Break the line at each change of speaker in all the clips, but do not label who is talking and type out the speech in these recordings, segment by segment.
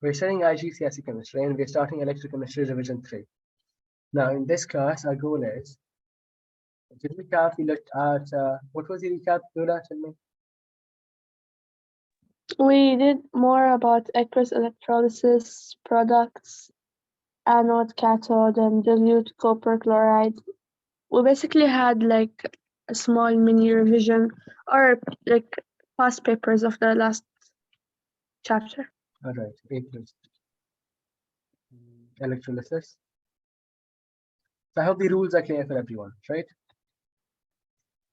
We're studying IGCSE chemistry and we're starting electrochemistry revision 3. Now, in this class, our goal is to recap. We looked at what was the recap, Lola? Tell me.
We did more about aqueous electrolysis products, anode, cathode, and dilute copper chloride. We basically had like a small mini revision or like past papers of the last chapter.
All right, aqueous electrolysis. So I hope the rules are clear for everyone, right?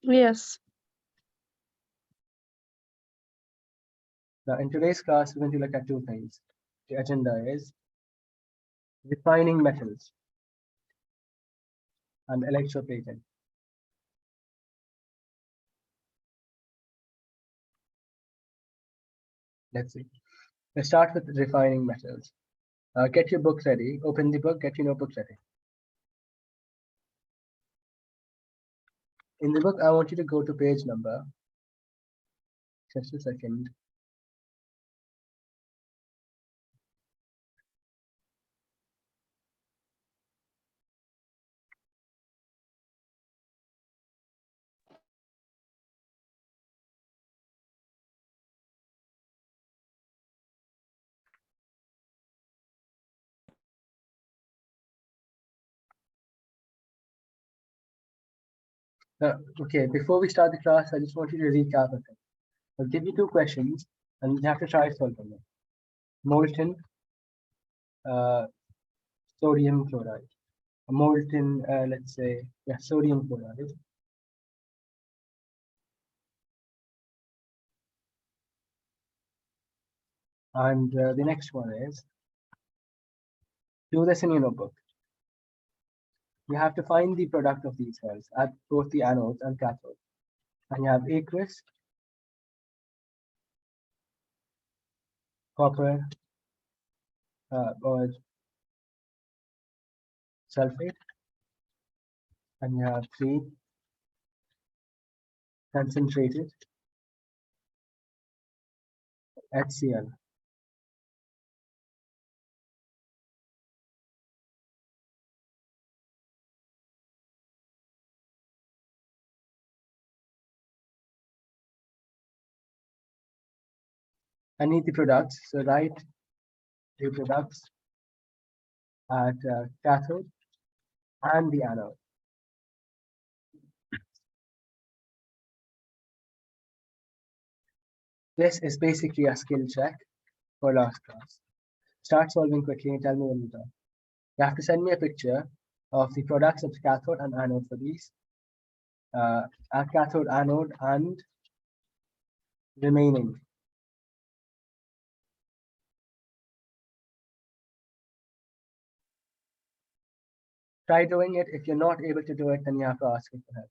Yes.
Now, in today's class, we're going to look at two things. The agenda is refining metals and electroplating. Let's see. Let's start with refining metals. Get your book ready. Open the book, get your notebook ready. In the book, I want you to go to page number. Just a second. Okay, before we start the class, I just want you to recap it. I'll give you two questions and you have to try solving them. Molten sodium chloride. A molten, let's say, sodium chloride. And the next one is, do this in your notebook. You have to find the product of these cells at both the anodes and cathodes. And you have aqueous, copper, or sulfate, and you have three concentrated HCl. I need the products, so write the products at cathode and the anode. This is basically a skill check for last class. Start solving quickly and tell me when you're done. You have to send me a picture of the products of cathode and anode for these. At cathode, anode, and remaining. Try doing it. If you're not able to do it, then you have to ask me for help.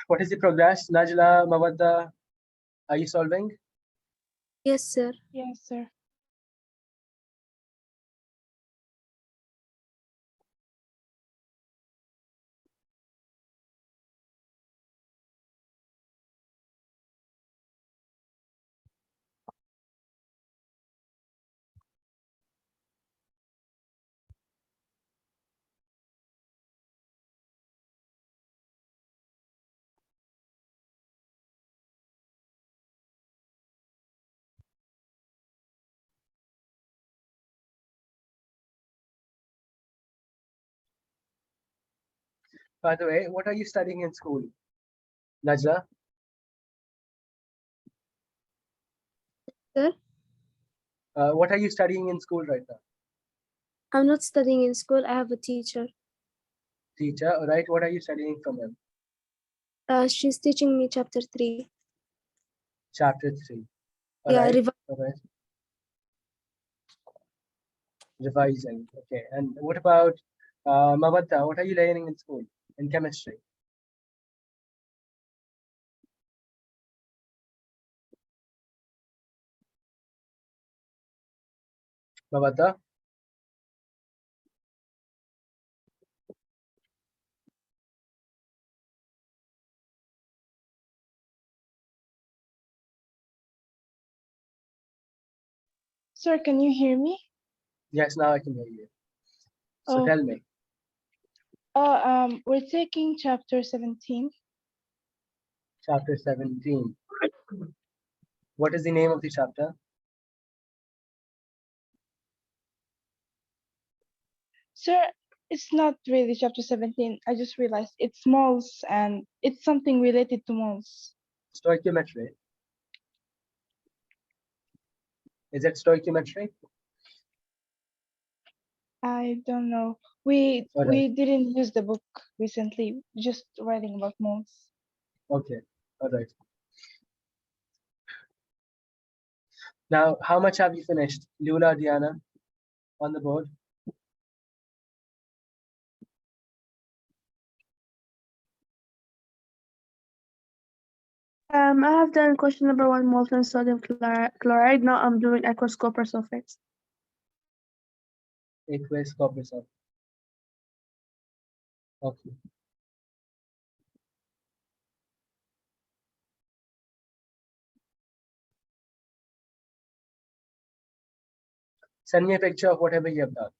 What is the progress? Najla, Mawadda, are you solving?
Yes, sir.
Yes, sir.
By the way, what are you studying in school? Najla?
Sir,
What are you studying in school right now?
I'm not studying in school. I have a teacher.
Teacher, all right. What are you studying from him?
She's teaching me chapter 3.
Chapter 3. All
Yeah,
right. All right. Revising. Okay. And what about Mawadda? What are you learning in school? In chemistry? Mawadda?
Sir, can you hear me?
Yes, now I can hear you. So
Oh.
tell me.
We're taking chapter 17.
Chapter 17. What is the name of the chapter?
Sir, it's not really chapter 17. I just realized it's moles and it's something related to moles.
Stoichiometry. Is it stoichiometry?
I don't know. We
All right.
didn't use the book recently, just writing about moles.
Okay. All right. Now, how much have you finished? Lula, Diana, on the board?
I have done question number 1, molten sodium chloride. Now I'm doing aqueous copper sulfates.
Aqueous copper sulfate. Okay. Send me a picture of whatever you have done.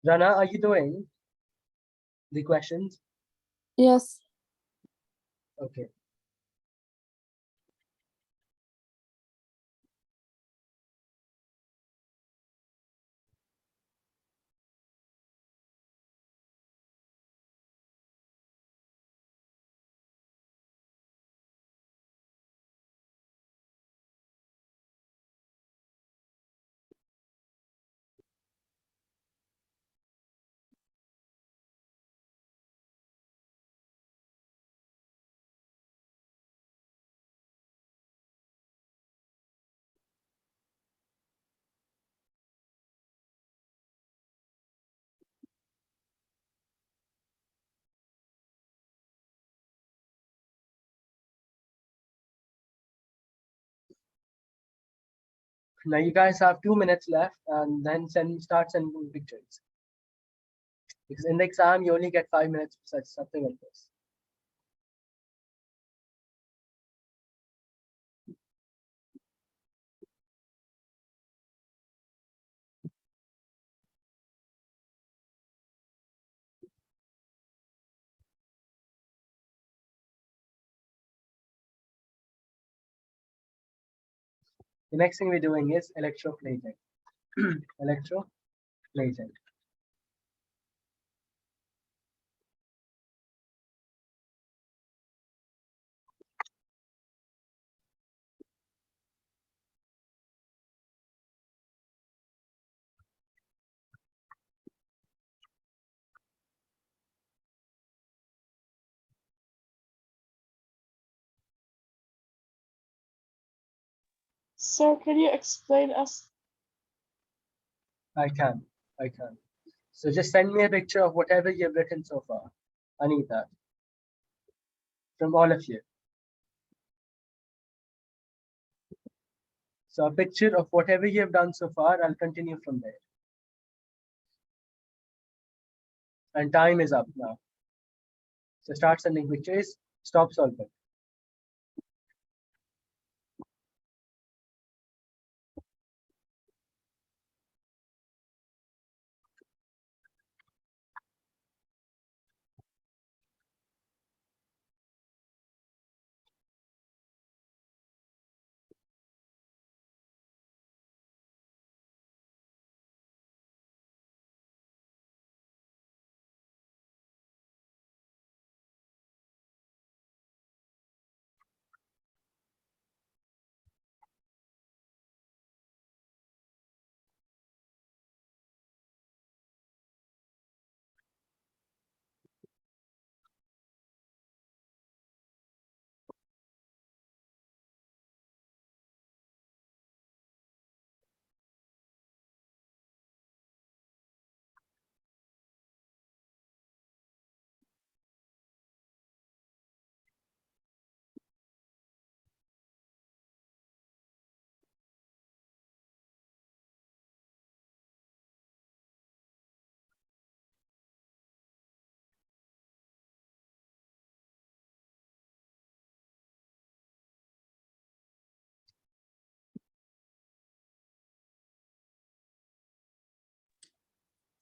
Rana, are you doing the questions?
Yes.
Okay. Now you guys have 2 minutes left and then start sending pictures. Because in the exam, you only get 5 minutes for such something like this. The next thing we're doing is electroplating. Electroplating.
Sir, can you explain us?
I can. So just send me a picture of whatever you've written so far. I need that from all of you. So a picture of whatever you've done so far, I'll continue from there. And time is up now. So start sending pictures, stop solving.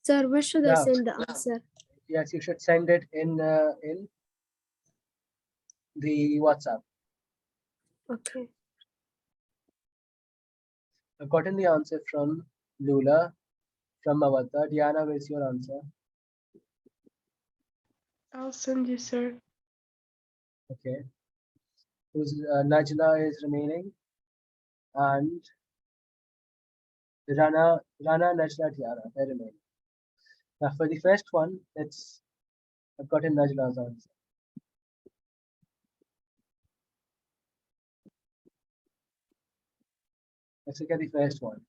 Sir, where should I
Yeah.
send the answer?
Yes, you should send it in the WhatsApp.
Okay.
I've gotten the answer from Lula, from Mavatha. Diana, where's your answer?
I'll send you, sir.
Okay. Who's Najla is remaining, and Rana, Najla, Diana, they're remaining. Now for the first one, I've gotten Najla's answer. Let's look at the first one.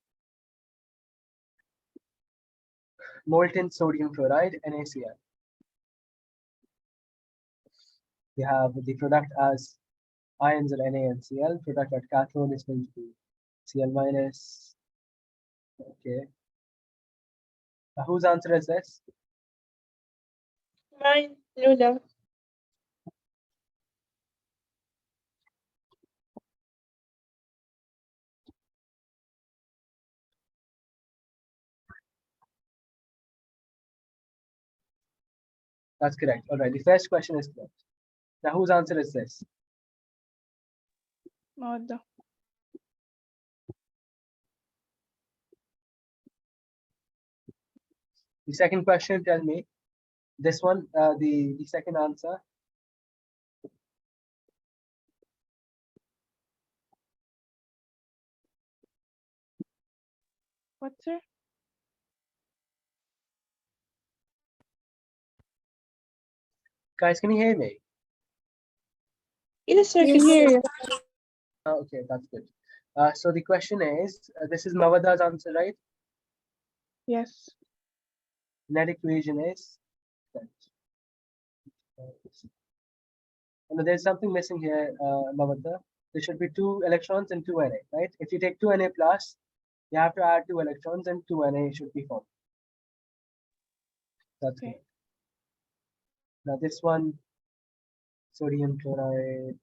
Molten sodium chloride, NaCl. We have the product as ions are Na and Cl. Product at cathode is going to be Cl minus. Okay. Now, whose answer is this?
Mine, Lula.
That's correct. All right. The first question is correct. Now, whose answer is this?
Mawadda.
The second question, tell me. This one, the second answer.
What, sir?
Guys, can you hear me?
Yes, sir, I can
Yes,
hear
sir.
you.
Okay, that's good. So the question is, this is Mavada's answer, right?
Yes.
Net equation is correct. And there's something missing here, Mavada. There should be 2 electrons and 2 Na, right? If you take 2 Na plus, you have to add 2 electrons and 2 Na should be formed. That's
Okay.
correct. Now this one, sodium chloride,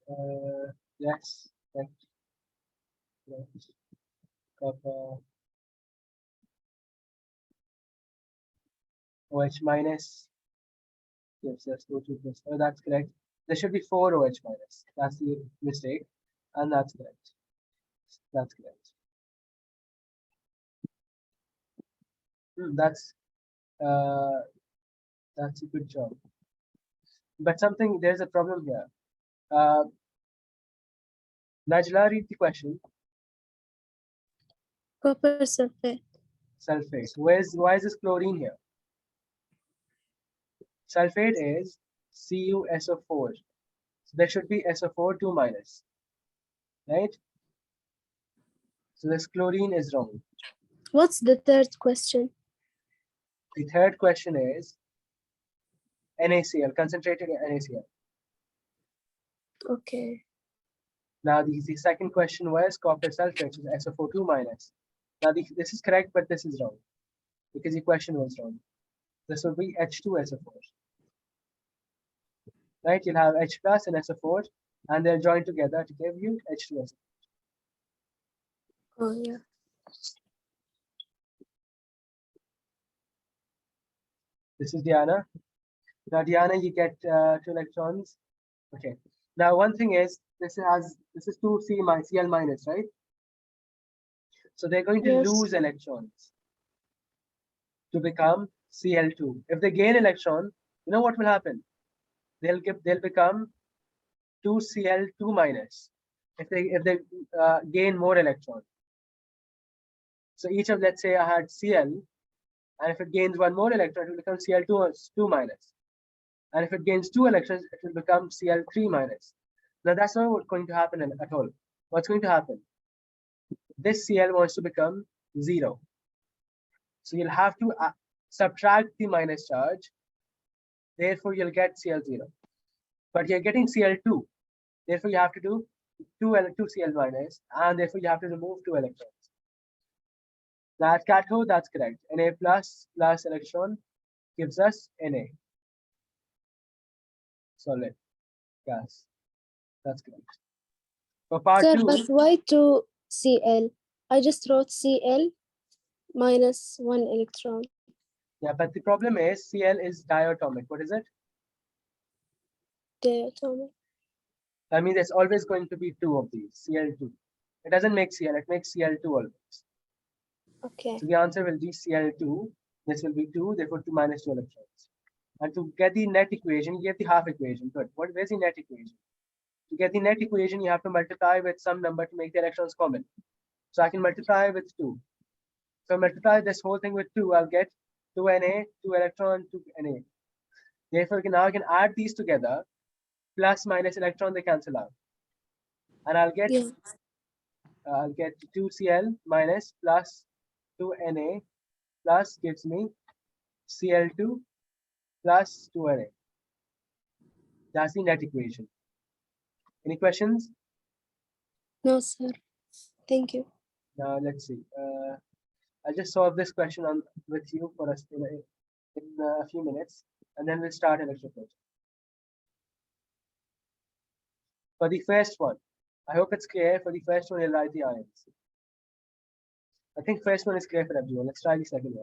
yes, correct. Yes. Copper, OH minus gives us O2 plus. Oh, that's correct. There should be 4 OH minus. That's the mistake, and that's correct. That's correct. That's a good job. But there's a problem here. Najla, read the question.
Copper sulfate.
Sulfate. Why is this chlorine here? Sulfate is CuSO4. So there should be SO4 2 minus. Right? So this chlorine is wrong.
What's the third question?
The third question is NaCl, concentrated NaCl.
Okay.
Now the second question was copper sulfate, which is SO4 2 minus. Now this is correct, but this is wrong because the question was wrong. This will be H2SO4. Right? You'll have H plus and SO4, and they'll join together to give you H2SO4.
Oh, yeah.
This is Diana. Now, Diana, you get 2 electrons. Okay. Now, one thing is, this is 2 Cl minus, right? So they're going to
Yes.
lose electrons to become Cl2. If they gain electron, you know what will happen? They'll become 2Cl2 minus. If they gain more electrons. So each of, let's say I had Cl, and if it gains one more electron, it will become Cl2 minus. And if it gains 2 electrons, it will become Cl3 minus. Now that's not what's going to happen at all. What's going to happen? This Cl wants to become 0. So you'll have to subtract the minus charge. Therefore, you'll get Cl0. But you're getting Cl2. Therefore, you have to do 2 Cl minus, and therefore you have to remove 2 electrons. That cathode, that's correct. Na plus electron gives us Na. Solid gas. That's correct. For part
Sir,
2,
but why 2 Cl? I just wrote Cl minus 1 electron.
Yeah, but the problem is Cl is diatomic. What is it?
Diatomic.
I mean, there's always going to be two of these, Cl2. It doesn't make Cl, it makes Cl2 always.
Okay.
So the answer will be Cl2. This will be 2, therefore 2 minus 2 electrons. And to get the net equation, you get the half equation. Good. Where's the net equation? To get the net equation, you have to multiply with some number to make the electrons common. So I can multiply with 2. So multiply this whole thing with 2, I'll get 2Na, 2 electron, 2Na. Therefore, now I can add these together, plus minus electron, they cancel out. And I'll get 2Cl minus plus 2Na plus gives me Cl2 plus 2Na. That's the net equation. Any questions?
No, sir. Thank you.
Now let's see. I'll just solve this question with you for us in a few minutes, and then we'll start electroplating. For the first one, I hope it's clear. For the first one, you'll write the ions. I think first one is clear for everyone. Let's try the second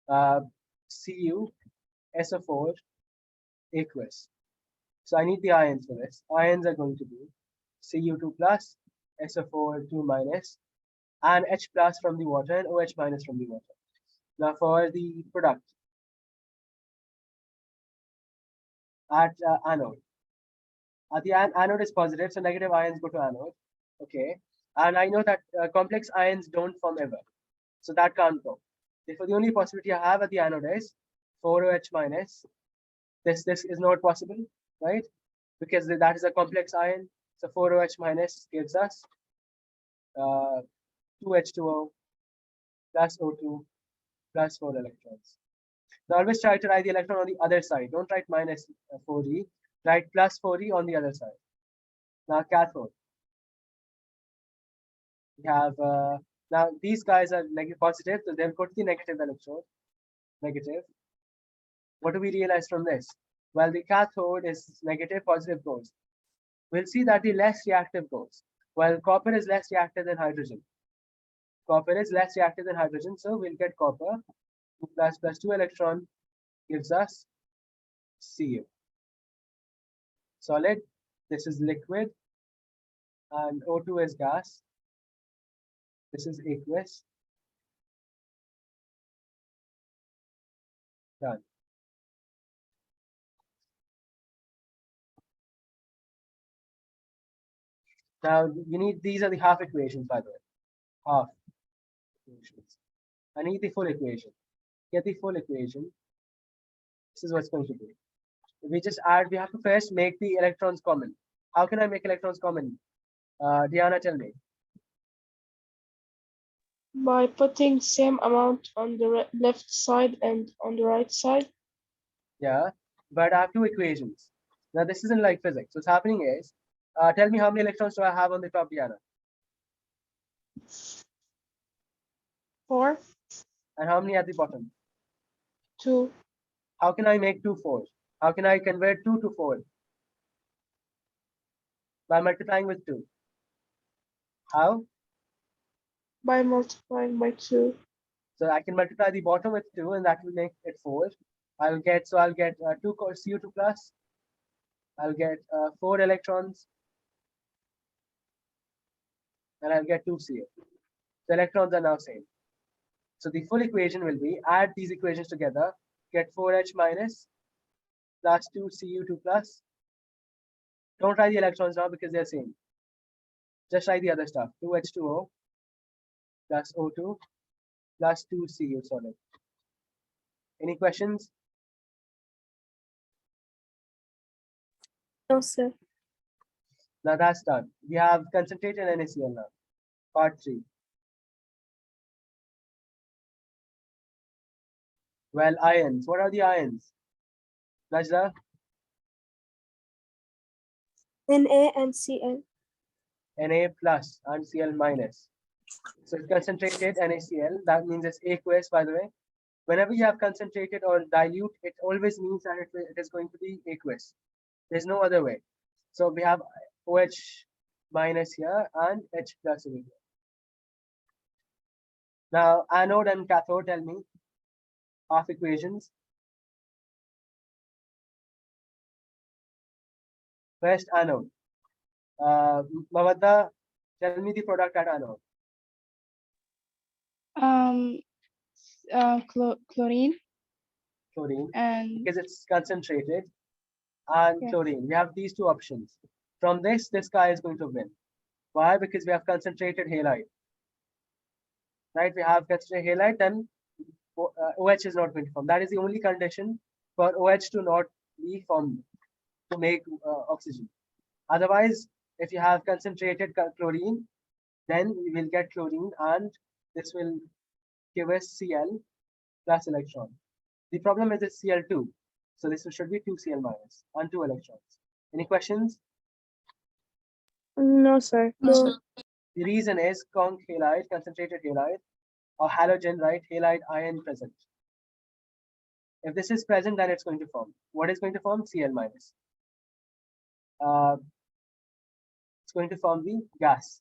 one. Cu, SO4, aqueous. So I need the ions for this. Ions are going to be Cu2 plus, SO4 2 minus, and H plus from the water and OH minus from the water. Now for the product at anode. The anode is positive, so negative ions go to anode. Okay, and I know that complex ions don't form ever, so that can't go. Therefore, the only possibility I have at the anode is 4OH minus. This is not possible, right? Because that is a complex ion. So 4OH minus gives us 2H2O plus O2 plus 4 electrons. Now always try to write the electron on the other side. Don't write minus 4e. Write plus 4e on the other side. Now cathode. We have now these guys are negative positive, so they'll go to the negative electrode. Negative. What do we realize from this? Well, the cathode is negative, positive goes. We'll see that the less reactive goes. Well, copper is less reactive than hydrogen. Copper is less reactive than hydrogen, so we'll get copper. 2 plus 2 electron gives us Cu. Solid. This is liquid. And O2 is gas. This is aqueous. Done. Now you need, these are the half equations, by the way. Half equations. I need the full equation. Get the full equation. This is what's going to be. We just add, we have to first make the electrons common. How can I make electrons common? Diana, tell me.
By putting same amount on the left side and on the right side.
Yeah, but I have two equations. Now this isn't like physics. What's happening is, tell me how many electrons do I have on the top, Diana?
4,
And how many at the bottom?
2.
How can I make 2 4s? How can I convert 2 to 4? By multiplying with 2. How?
By multiplying by 2.
So I can multiply the bottom with 2, and that will make it 4. I'll get 2 Cu2 plus. I'll get 4 electrons, and I'll get 2 Cu. The electrons are now same. So the full equation will be, add these equations together, get 4H minus plus 2 Cu2 plus. Don't write the electrons now because they're same. Just write the other stuff. 2H2O plus O2 plus 2 Cu solid. Any questions?
No, sir.
Now that's done. We have concentrated NaCl now. Part 3. Well, ions. What are the ions? Najla?
Na and Cl.
Na plus and Cl minus. So it's concentrated NaCl. That means it's aqueous, by the way. Whenever you have concentrated or dilute, it always means that it is going to be aqueous. There's no other way. So we have OH minus here and H plus over here. Now, anode and cathode, tell me. half equations. First, anode. Mamadda, tell me the product at anode.
Chlorine
Chlorine,
and
because it's concentrated, and
yes.
chlorine. We have these two options. From this guy is going to win. Why? Because we have concentrated halide. Right? We have concentrated halide, then OH is not going to form. That is the only condition for OH to not be formed to make oxygen. Otherwise, if you have concentrated chlorine, then we will get chlorine, and this will give us Cl plus electron. The problem is it's Cl2. So this should be 2Cl minus and 2 electrons. Any questions?
No, sir.
No.
The reason is conc halide, concentrated halide, or halogen, right? Halide ion present. If this is present, then it's going to form. What is going to form? Cl minus. It's going to form the gas.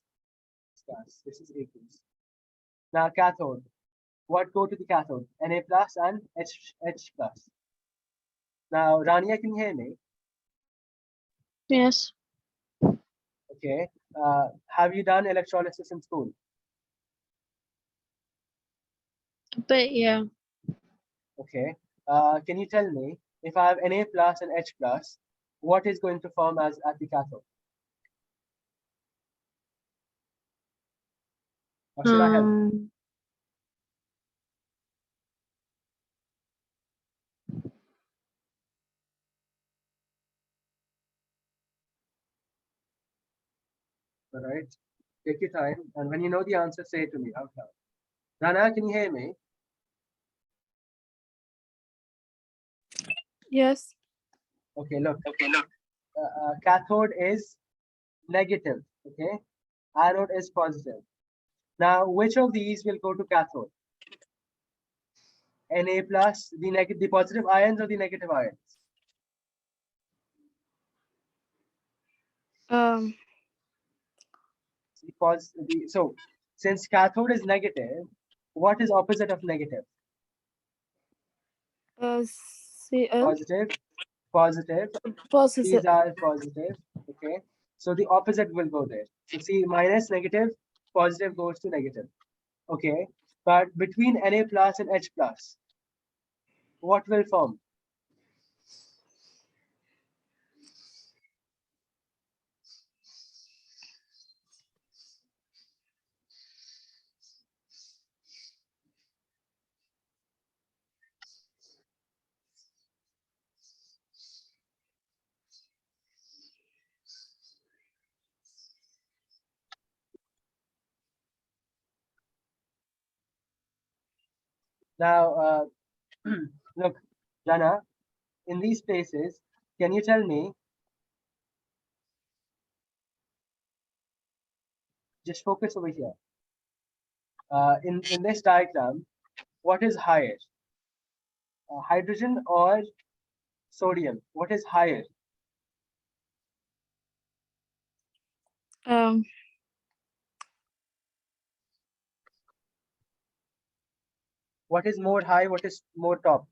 This is aqueous. Now cathode. What go to the cathode? Na plus and H plus. Now Rania, can you hear me?
Yes.
Okay. Have you done electrolysis in school?
But yeah.
Okay. Can you tell me if I have Na plus and H plus, what is going to form as at the cathode? Or should I help? All right. Take your time, and when you know the answer, say it to me out loud. Rana, can you hear me?
Yes.
Okay, look. Cathode is negative, okay? Anode is positive. Now, which of these will go to cathode? Na plus, the positive ions or the negative ions? So, since cathode is negative, what is opposite of negative?
Cl.
Positive.
Positive.
These are positive. Okay. So the opposite will go there. So see, minus negative, positive goes to negative. Okay. But between Na plus and H plus, what will form? Now, look, Jana, in these places, can you tell me, just focus over here. In this diagram, what is higher? Hydrogen or sodium? What is higher? What is more high? What is more top?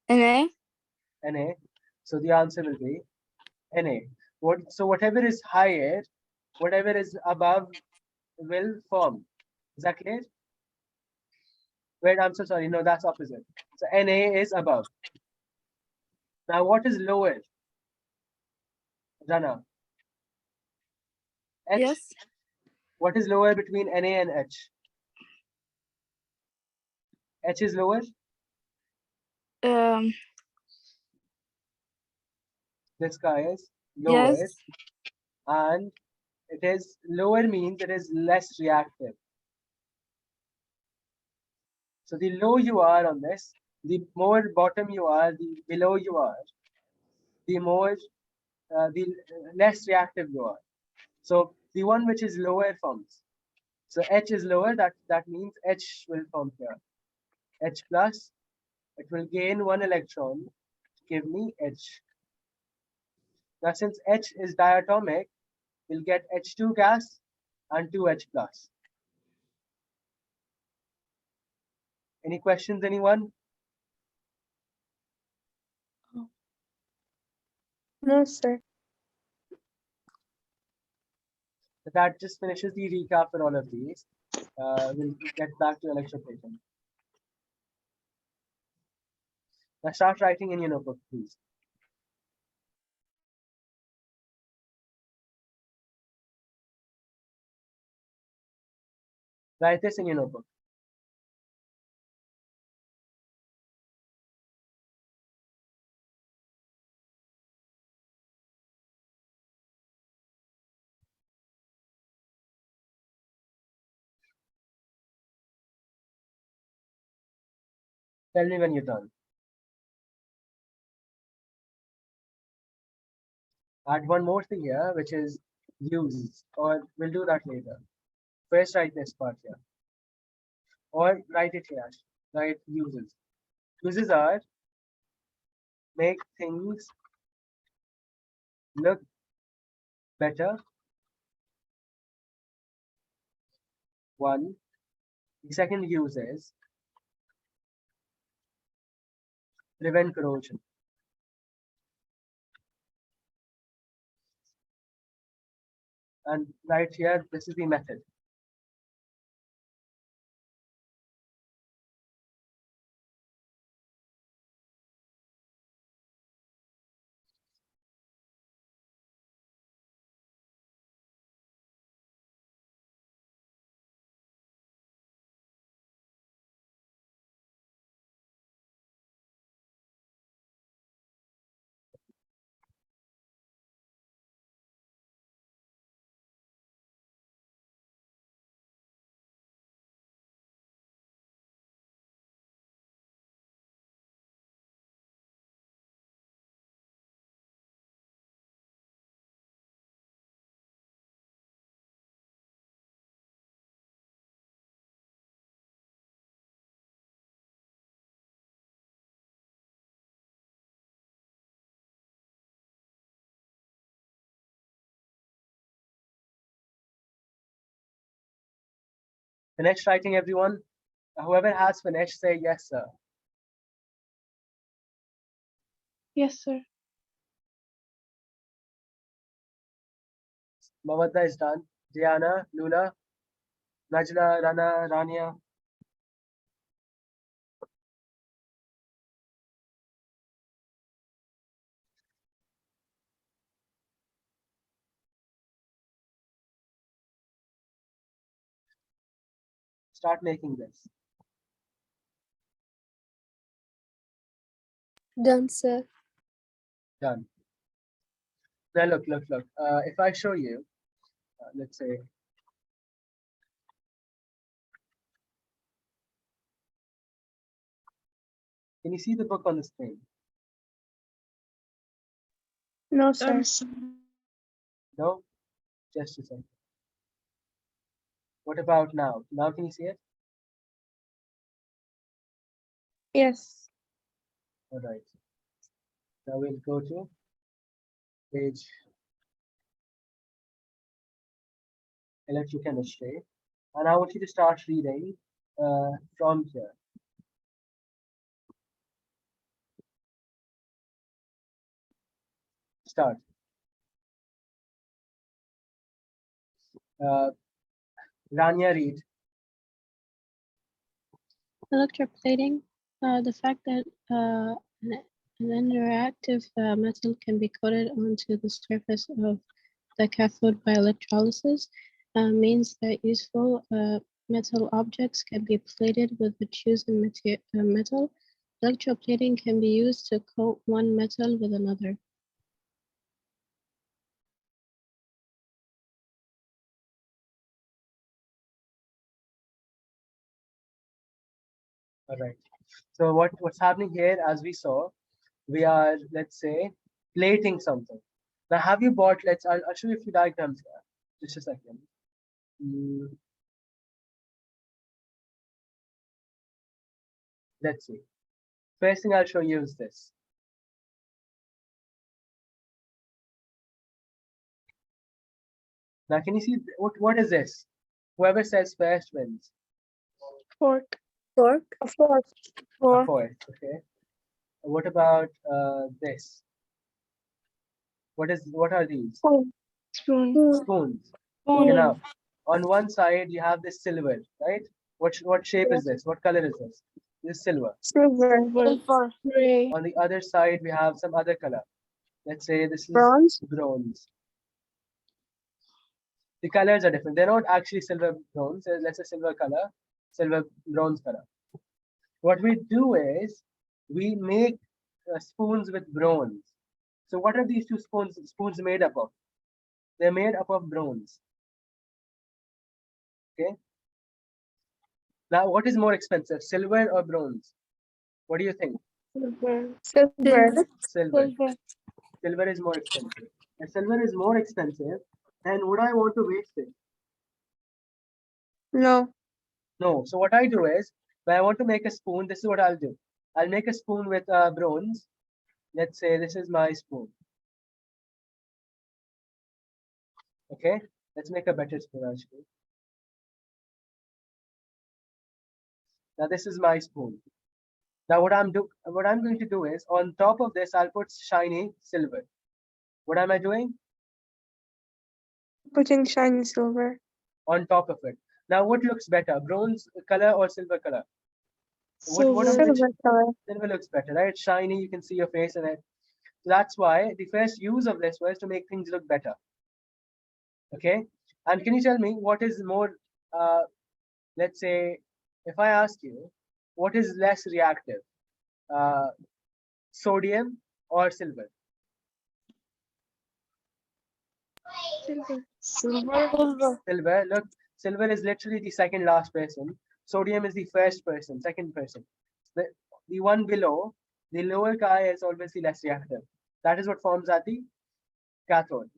Na.
Na. So the answer will be Na. So whatever is higher, whatever is above will form. Is that clear? Wait, I'm so sorry. No, that's opposite. So Na is above. Now what is lower? Rana. H.
Yes.
What is lower between Na and H? H is lower. This guy is lower.
Yes.
And it is lower means it is less reactive. So the low you are on this, the more bottom you are, the below you are, the more the less reactive you are. So the one which is lower forms. So H is lower, that means H will form here. H plus, it will gain one electron to give me H. Now since H is diatomic, we'll get H2 gas and 2H plus. Any questions, anyone?
No, sir.
So that just finishes the recap for all of these. We'll get back to electroplating. Now start writing in your notebook, please. Write this in your notebook. Tell me when you're done. Add one more thing here, which is uses, or we'll do that later. First, write this part here, or write it here. Write uses. Uses are make things look better. One. The second use is prevent corrosion. And right here, this is the method. Finish writing, everyone. Whoever has finished, say yes, sir.
Yes, sir.
Mawadda is done. Diana, Luna, Najla, Rana, Rania. Start making this.
Done, sir.
Done. Now look. If I show you, let's say, can you see the book on the screen?
No, sir.
No? Just a second. What about now? Now can you see it?
Yes.
All right. Now we'll go to page electrochemistry. And I want you to start reading from here. Start. Rania, read.
Electroplating, the fact that an interactive metal can be coated onto the surface of the cathode by electrolysis means that useful metal objects can be plated with the chosen metal. Electroplating can be used to coat one metal with another.
All right. So what's happening here, as we saw, we are, let's say, plating something. Now, have you bought, I'll show you a few diagrams here. Just a second. Let's see. First thing I'll show you is this. Now, can you see what is this? Whoever says first wins.
Fork.
Fork.
A fork.
A fourth, okay. What about this? What are these?
Spoon. Spoon.
Spoons.
Spoon.
Okay, now on one side you have this silver, right? What shape is this? What color is this? This is silver.
Silver.
Silver.
Gray.
On the other side we have some other color. Let's say this is
Bronze.
bronze. The colors are different. They're not actually silver bronze. Let's say silver color, silver bronze color. What we do is we make spoons with bronze. So what are these two spoons made up of? They're made up of bronze. Okay. Now, what is more expensive, silver or bronze? What do you think?
Silver. Silver.
Silver. Silver is more expensive. If silver is more expensive, then would I want to waste it?
No.
No. So what I do is, when I want to make a spoon, this is what I'll do. I'll make a spoon with bronze. Let's say this is my spoon. Okay. Let's make a better spoon actually. Now this is my spoon. Now what I'm going to do is, on top of this, I'll put shiny silver. What am I doing?
Putting shiny silver.
On top of it. Now what looks better, bronze color or silver color?
Silver color.
Silver looks better, right? It's shiny, you can see your face in it. So that's why the first use of this was to make things look better. Okay. And can you tell me what is more, let's say, if I ask you, what is less reactive? Sodium or silver?
Silver.
Silver. Look, silver is literally the second last person. Sodium is the first person, second person. The one below, the lower chi is always the less reactive. That is what forms at the cathode.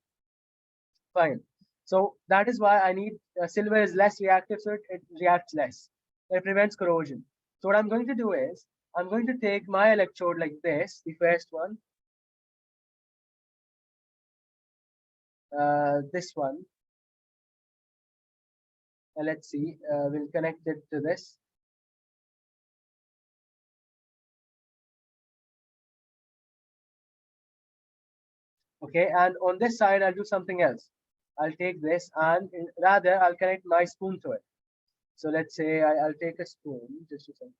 Fine. So that is why I need silver is less reactive, so it reacts less. It prevents corrosion. So what I'm going to do is, I'm going to take my electrode like this, the first one, this one, and let's see, we'll connect it to this. Okay, and on this side, I'll do something else. I'll take this and rather I'll connect my spoon to it. So let's say I'll take a spoon, just a second.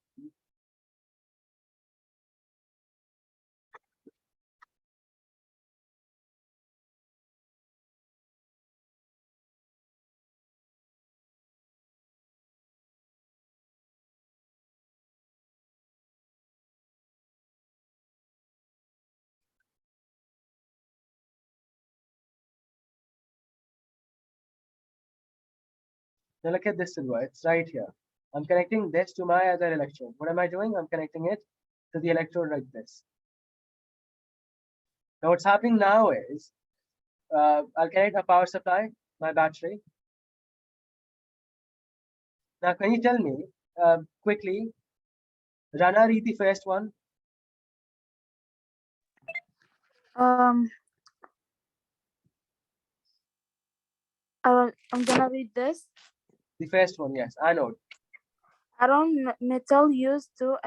Now look at this silver, it's right here. I'm connecting this to my other electrode. What am I doing? I'm connecting it to the electrode like this. Now what's happening now is, I'll connect a power supply, my battery. Now can you tell me, quickly, Rana, read the first one.
I'm gonna read this.
The first one, yes, anode.
Iron metal used to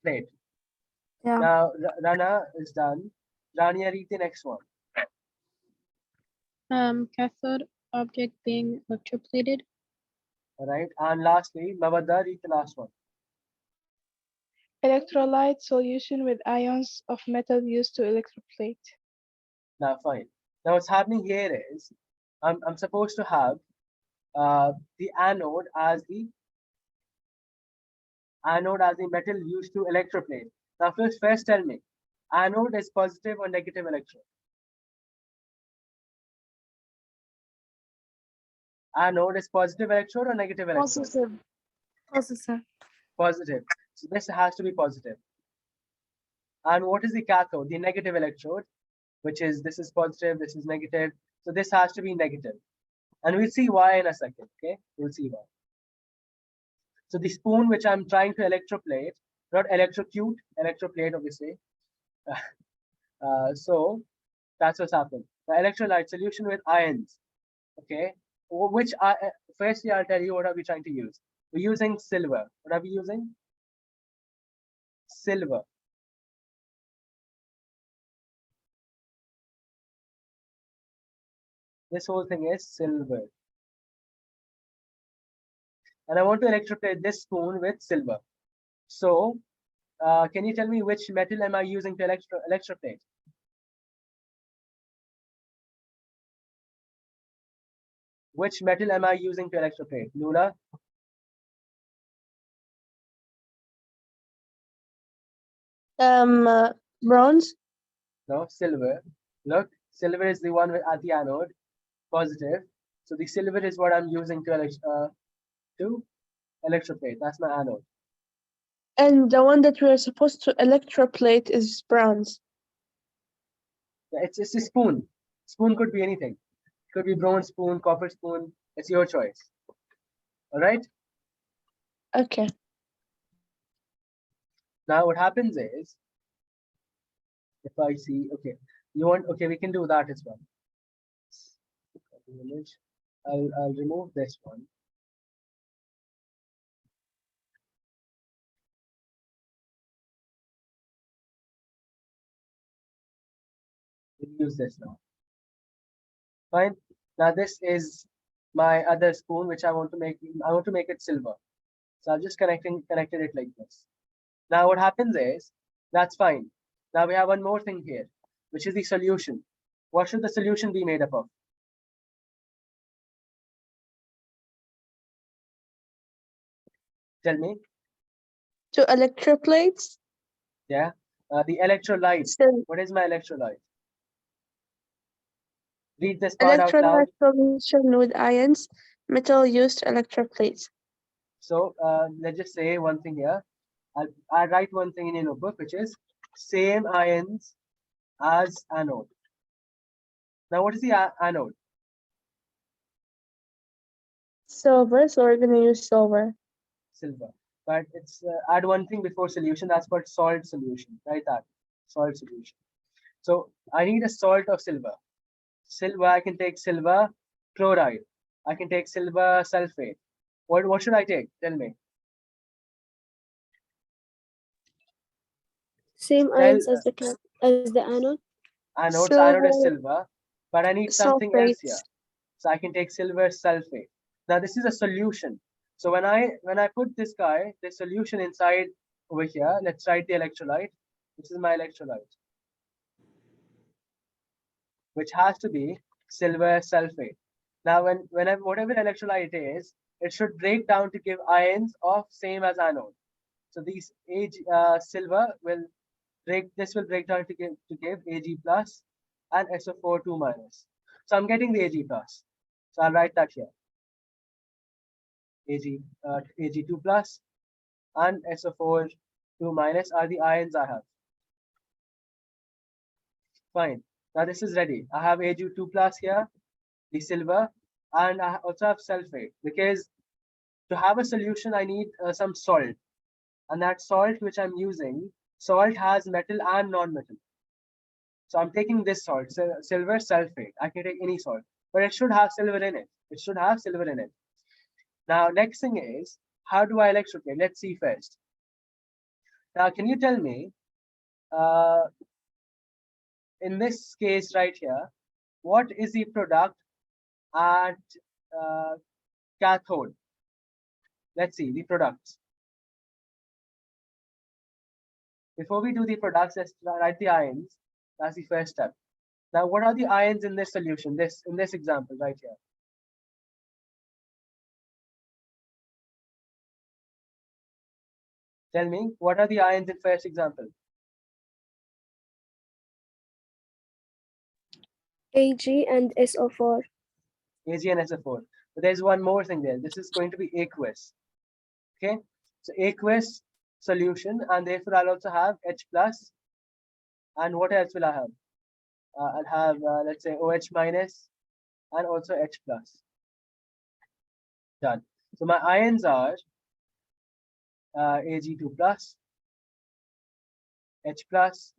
Plate.
yeah.
Now Rana is done. Rania, read the next one.
Cathode object being electroplated.
All right, and lastly, Mavada, read the last one.
Electrolyte solution with ions of metal used to electroplate.
Now, fine. Now, what's happening here is, I'm supposed to have the anode as the metal used to electroplate. Now, first tell me, anode is positive or negative electrode? Anode is positive electrode or negative electrode? Positive. So this has to be positive. And what is the cathode? The negative electrode, which is, this is positive, this is negative. So this has to be negative. And we'll see why in a second, okay? We'll see why. So the spoon which I'm trying to electroplate, not electrocute, electroplate obviously. So that's what's happening. The electrolyte solution with ions. Okay. Which firstly I'll tell you what are we trying to use. We're using silver. What are we using? Silver. This whole thing is silver. And I want to electroplate this spoon with silver. So can you tell me which metal am I using to electroplate? Which metal am I using to electroplate? Lula?
Bronze.
No, silver. Look, silver is the one at the anode, positive. So the silver is what I'm using to electroplate. That's my anode.
And the one that we're supposed to electroplate is bronze.
It's a spoon. Spoon could be anything. It could be bronze spoon, copper spoon. It's your choice. All right.
Okay.
Now what happens is, if I see, okay, you want, okay, we can do that as well. Image. I'll remove this one. We'll use this now. Fine. Now this is my other spoon, which I want to make. I want to make it silver. So I've just connected it like this. Now what happens is, that's fine. Now we have one more thing here, which is the solution. What should the solution be made up of? Tell me.
To electroplates?
Yeah. The electrolyte.
So
What is my electrolyte? Read this part out loud.
electrolyte solution with ions, metal used to electroplates.
So let's just say one thing here. I'll write one thing in your notebook, which is same ions as anode. Now, what is the anode?
Silver, so we're gonna use silver.
Silver. But it's add one thing before solution. That's called salt solution. Write that. Salt solution. So I need a salt of silver. Silver, I can take silver chloride. I can take silver sulfate. What should I take? Tell me.
Same ions as the anode.
Anode, so anode is silver, but I need something else
Sulfates.
here. So I can take silver sulfate. Now this is a solution. So when I put this solution inside over here, let's write the electrolyte. This is my electrolyte, which has to be silver sulfate. Now whatever electrolyte is, it should break down to give ions of same as anode. So these silver will break down to give Ag plus and SO4 2 minus. So I'm getting the Ag plus. So I'll write that here. Ag2 plus and SO4 2 minus are the ions I have. Fine. Now this is ready. I have Ag2 plus here, the silver, and I also have sulfate, because to have a solution I need some salt, and that salt which I'm using, salt has metal and non-metal. So I'm taking this salt, silver sulfate. I can take any salt, but it should have silver in it. It should have silver in it. Now, next thing is, how do I electroplate? Let's see first. Now, can you tell me, in this case right here, what is the product at cathode? Let's see the products. Before we do the products, let's write the ions. That's the first step. Now, what are the ions in this solution? In this example right here. Tell me, what are the ions in first example?
Ag and SO4.
Ag and SO4. But there's one more thing there. This is going to be aqueous. Okay, so aqueous solution, and therefore I'll also have H plus. And what else will I have? I'll have let's say OH minus and also H plus. Done. So my ions are Ag2 plus, H plus,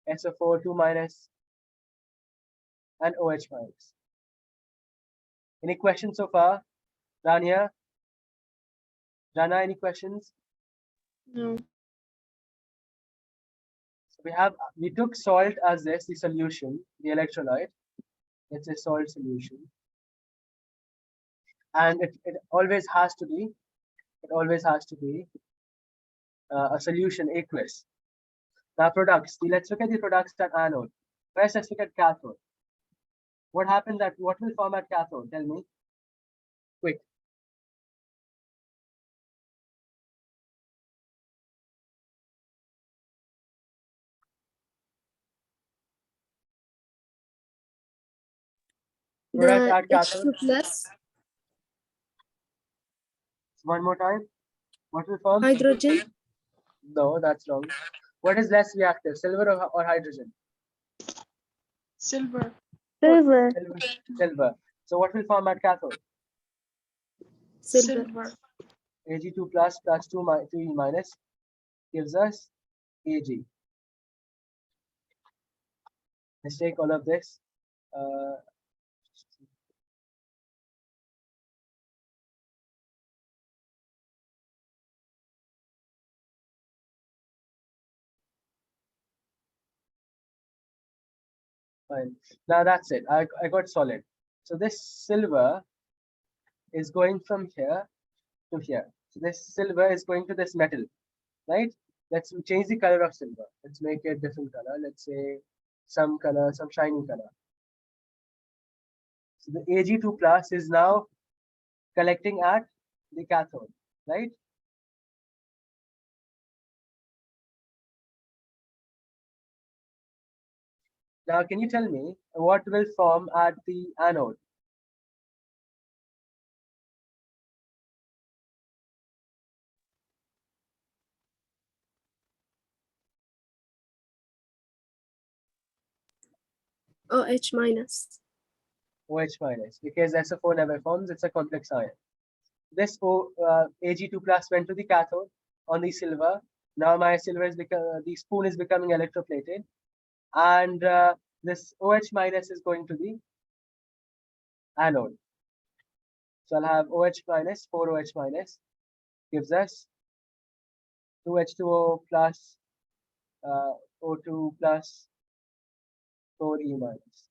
SO4 2 minus, and OH minus. Any questions so far? Rania? Rana, any questions?
No.
So we took salt as the solution, the electrolyte. It's a salt solution. And it always has to be a solution aqueous. Now products, let's look at the products at anode. First, let's look at cathode. What will form at cathode? Tell me. Quick. Product
The
at cathode.
H2 plus
One more time. What will form?
hydrogen.
No, that's wrong. What is less reactive, silver or hydrogen?
Silver.
Silver. So what will form at cathode?
Silver.
Ag2 plus 2E minus gives us Ag. Let's take all of this. Fine. Now that's it. I got solid. So this silver is going from here to here. So this silver is going to this metal, right? Let's change the color of silver. Let's make it different color. Let's say some color, some shiny color. So the Ag2 plus is now collecting at the cathode, right? Now, can you tell me what will form at the anode?
OH minus.
OH minus, because SO4 never forms, it's a complex ion. This Ag2 plus went to the cathode on the silver. Now my silver is the spoon is becoming electroplated, and this OH minus is going to the anode. So I'll have OH minus, 4OH minus gives us 2H2O plus O2 plus 4E minus.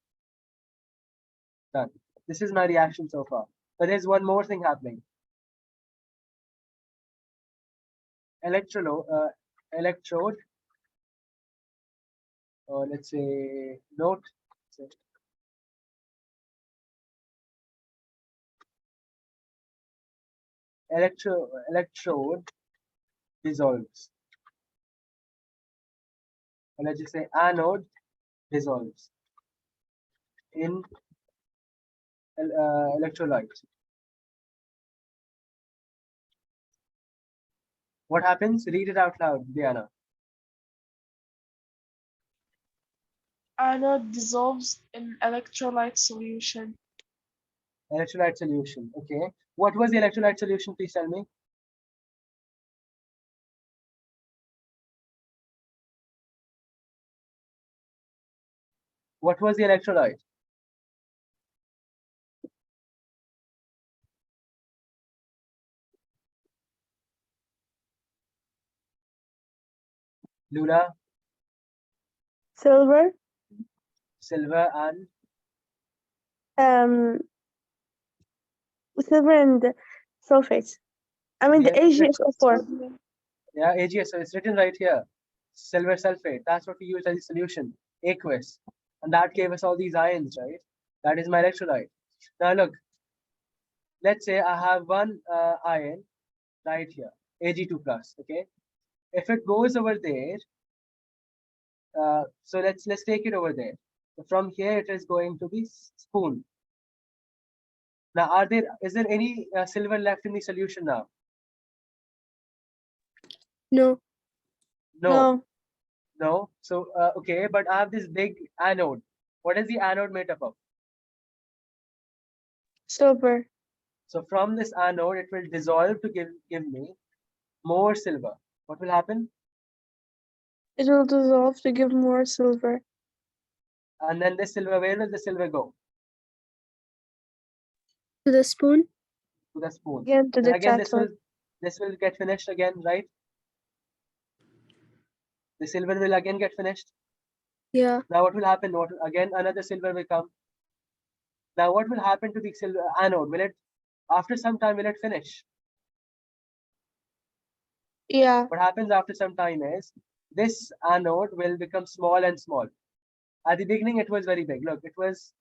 Done. This is my reaction so far. But there's one more thing happening. Electrode, or let's say note. Electrode dissolves. And let's just say anode dissolves in electrolyte. What happens? Read it out loud, Diana.
Anode dissolves in electrolyte solution.
Electrolyte solution. Okay. What was the electrolyte solution? Please tell me. What was the electrolyte? Luna?
Silver.
Silver and
Silver and sulfates. I mean the AgSO4.
yeah, AgS. So it's written right here. Silver sulfate. That's what we use as a solution. Aqueous. And that gave us all these ions, right? That is my electrolyte. Now look. Let's say I have one ion right here, Ag2 plus. Okay. If it goes over there, so let's take it over there. So from here it is going to be spoon. Now, is there any silver left in the solution now?
No.
No. So okay, but I have this big anode. What is the anode made up of?
Silver.
So from this anode, it will dissolve to give me more silver. What will happen?
It will dissolve to give more silver.
And then this silver, where will the silver go?
To the spoon?
To the spoon.
Again to
And
the
again,
cathode.
this will get finished again, right? The silver will again get finished.
Yeah.
Now what will happen? Again, another silver will come. Now what will happen to the silver anode? Will it, after some time, will it finish?
Yeah.
What happens after some time is this anode will become small and small. At the beginning, it was very big. Look, it was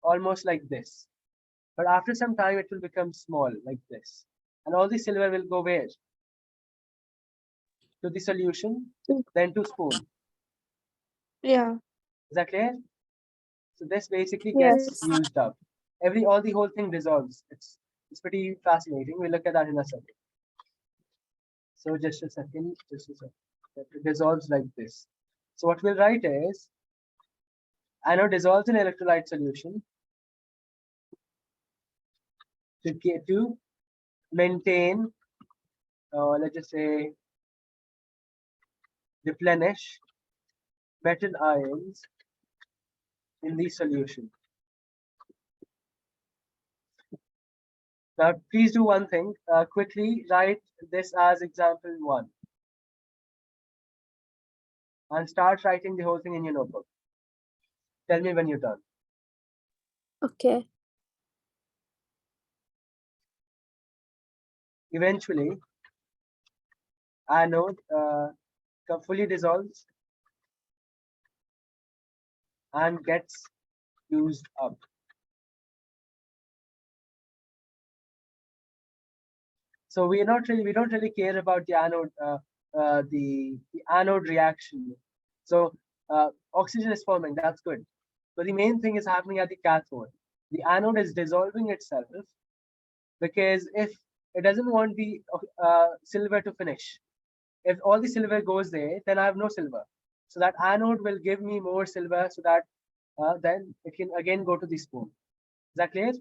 almost like this. But after some time, it will become small like this. And all the silver will go where? To the solution, then to spoon.
Yeah.
Is that clear? So this basically
Yes.
gets used up. All the whole thing dissolves. It's pretty fascinating. We'll look at that in a second. So just a second. It dissolves like this. So what we'll write is anode dissolves in electrolyte solution to maintain, let's just say, replenish metal ions in the solution. Now, please do one thing. Quickly write this as example 1. And start writing the whole thing in your notebook. Tell me when you're done.
Okay.
Eventually, anode fully dissolves and gets used up. So we don't really care about the anode, the anode reaction. So oxygen is forming, that's good. But the main thing is happening at the cathode. The anode is dissolving itself because if it doesn't want the silver to finish, if all the silver goes there, then I have no silver. So that anode will give me more silver so that then it can again go to the spoon. Is that clear?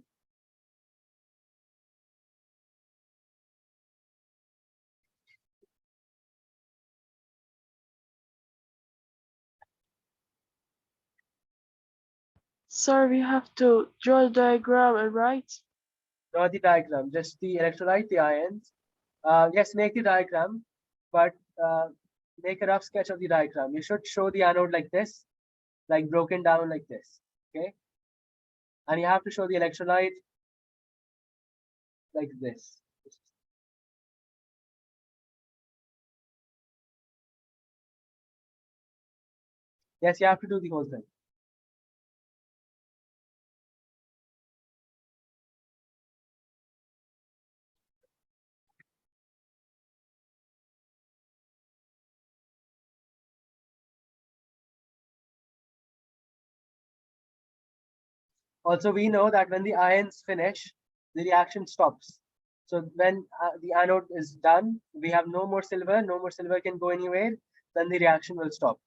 Sir, we have to draw the diagram and write.
Draw the diagram, just the electrolyte, the ions. Yes, make the diagram, but make a rough sketch of the diagram. You should show the anode like this, like broken down like this, okay? And you have to show the electrolyte like this. Yes, you have to do the whole thing. Also, we know that when the ions finish, the reaction stops. So when the anode is done, we have no more silver can go anywhere, then the reaction will stop.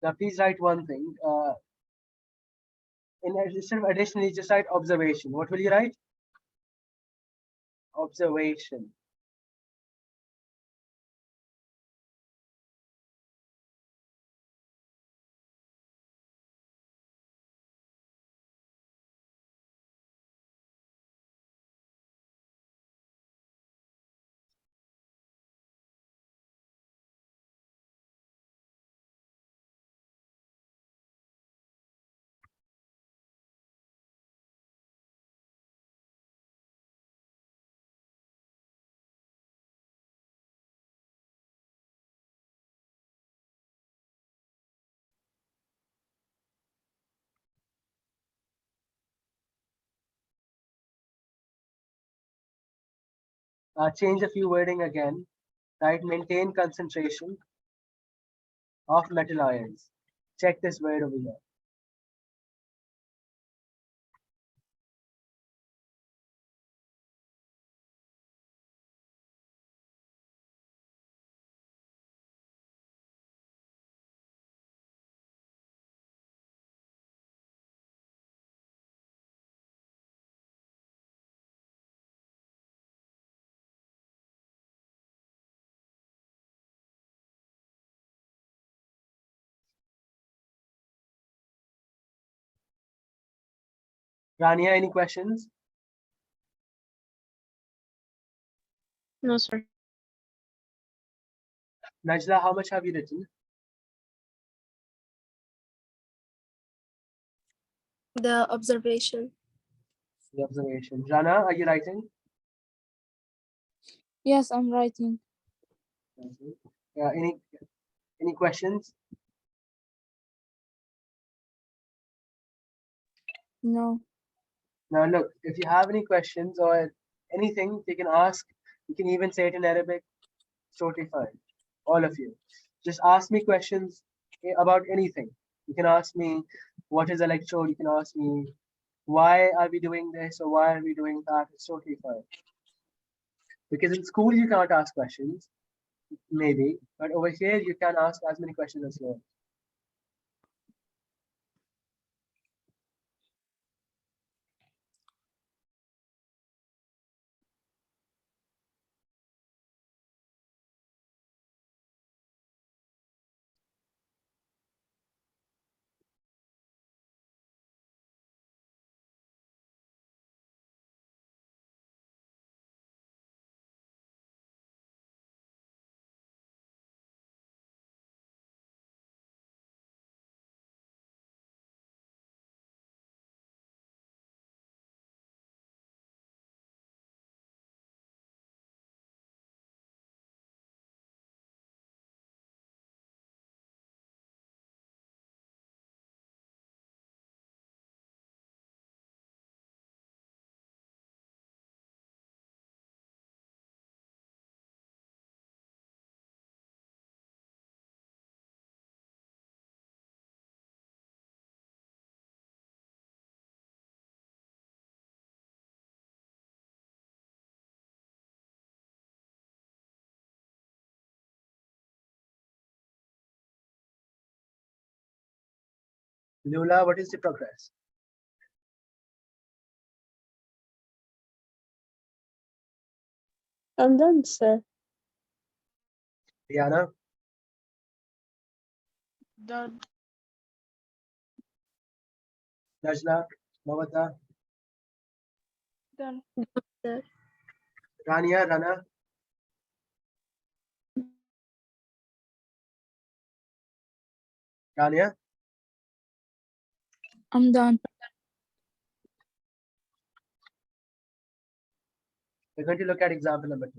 Now, please write one thing. Additionally, just write observation. What will you write? Observation. change a few wording again, right? Maintain concentration of metal ions. Check this word over here. Rania, any questions?
No, sir.
Najla, how much have you written?
The observation.
The observation. Rana, are you writing?
Yes, I'm writing.
Any questions?
No.
Now look, if you have any questions or anything, you can ask. You can even say it in Arabic. It's totally fine. All of you. Just ask me questions about anything. You can ask me what is electrode. You can ask me why are we doing this or why are we doing that. It's totally fine. Because in school you can't ask questions, maybe, but over here you can ask as many questions as you want. Lula, what is the progress?
I'm done, sir.
Diana?
Done.
Najla? Mawada?
Done.
Sir.
Rania? Rana? Rania?
I'm done.
We're going to look at example number 2.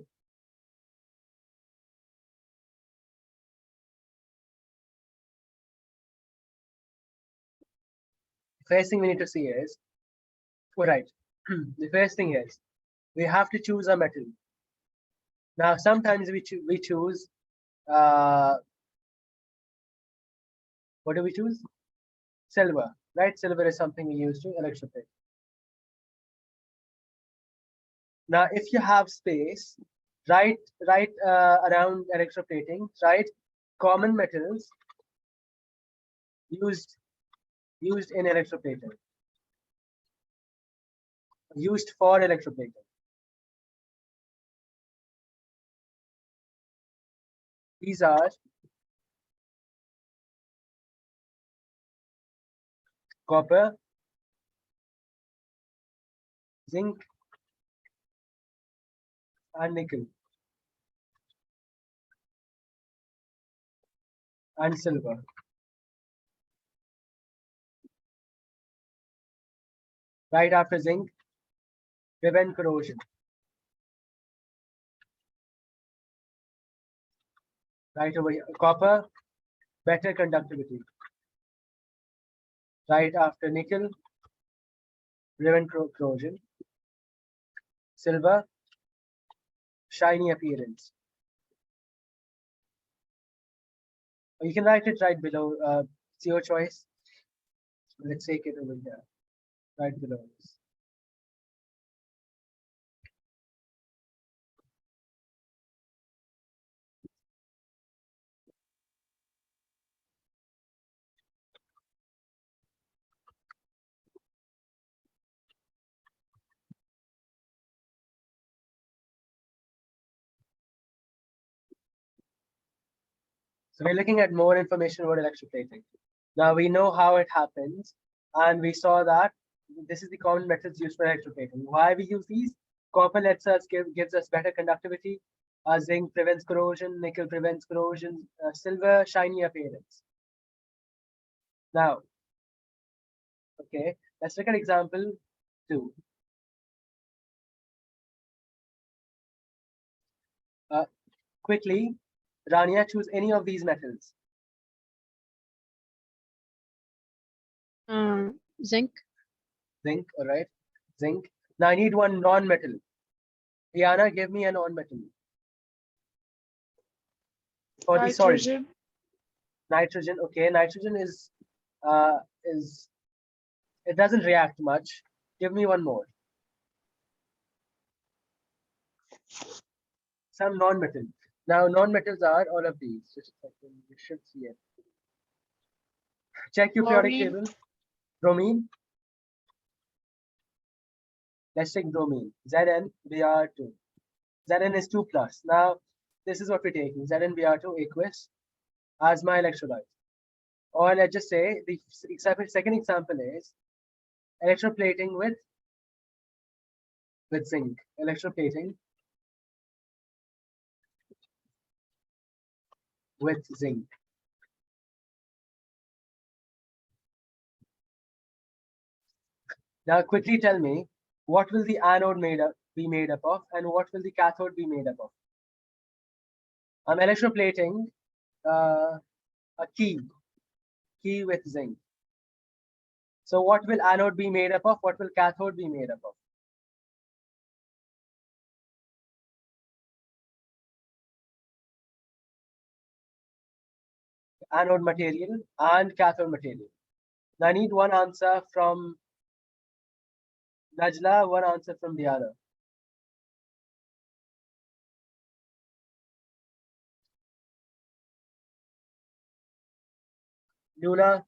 The first thing we need to see is, all right, the first thing is we have to choose a metal. Now, sometimes we choose, what do we choose? Silver, right? Silver is something we use to electroplate. Now, if you have space, right around electroplating, right? Common metals used in electroplating, used for electroplating. These are copper, zinc, and nickel, and silver. Right after zinc, prevent corrosion. Right over here, copper, better conductivity. Right after nickel, prevent corrosion. Silver, shiny appearance. Or you can write it right below. It's your choice. Let's take it over here, right below this. So we're looking at more information about electroplating. Now we know how it happens, and we saw that this is the common methods used for electroplating. Why we use these? Copper lets us gives us better conductivity. Zinc prevents corrosion. Nickel prevents corrosion. Silver, shiny appearance. Now, okay, let's look at example 2. Quickly, Rania, choose any of these metals.
Zinc.
Zinc, all right. Zinc. Now I need one non-metal. Diana, give me a non-metal. For the solid.
Nitrogen.
Nitrogen. Okay, nitrogen is it doesn't react much. Give me one more. Some non-metal. Now non-metals are all of these. Just a second, you should see it. Check your periodic
Bromine.
table. Bromine. Let's take bromine. ZnBr2. Zn is 2 plus. Now this is what we're taking. ZnBr2 aqueous as my electrolyte. Or let's just say the second example is electroplating with zinc. Electroplating with zinc. Now quickly tell me, what will the anode be made up of, and what will the cathode be made up of? I'm electroplating a key with zinc. So what will anode be made up of? What will cathode be made up of? Anode material and cathode material. Now I need one answer from Najla, one answer from the other. Luna,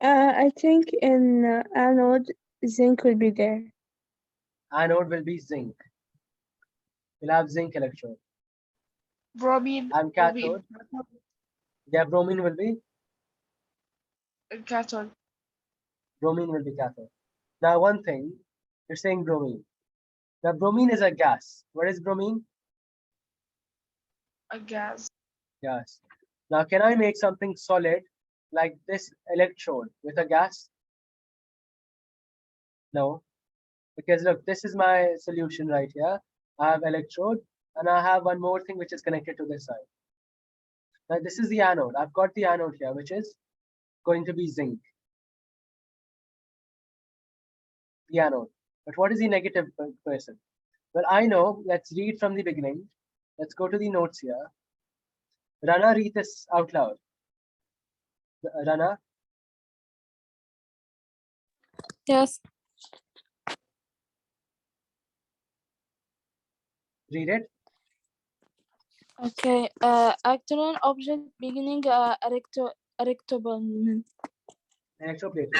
I think in anode, zinc will be there.
anode will be zinc. We'll have zinc electrode.
Bromine.
And cathode. Yeah, bromine will be
Cathode.
bromine will be cathode. Now one thing, you're saying bromine. Now bromine is a gas. What is bromine?
A gas.
Gas. Now can I make something solid like this electrode with a gas? No. Because look, this is my solution right here. I have electrode and I have one more thing which is connected to this side. Now this is the anode. I've got the anode here, which is going to be zinc. The anode. But what is the negative person? Well, I know. Let's read from the beginning. Let's go to the notes here. Rana, read this out loud. Rana,
Yes.
read it.
Okay. Acton object beginning erectable.
Electroplated.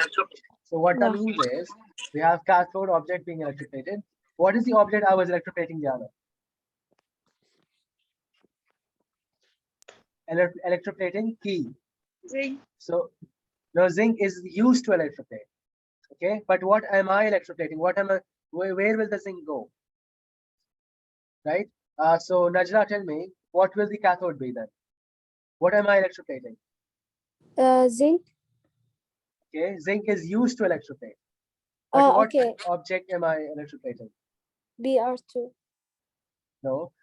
So what that
Yeah.
means is we have cathode object being electroplated. What is the object I was electroplating, Diana? Electroplating key.
Zinc.
So now zinc is used to electroplate. Okay, but what am I electroplating? What am I? Where will the zinc go? Right. So Najla, tell me, what will the cathode be then? What am I electroplating?
Zinc.
Okay, zinc is used to electroplate. But
Oh,
what
okay.
object am I electroplating?
Br2.
No.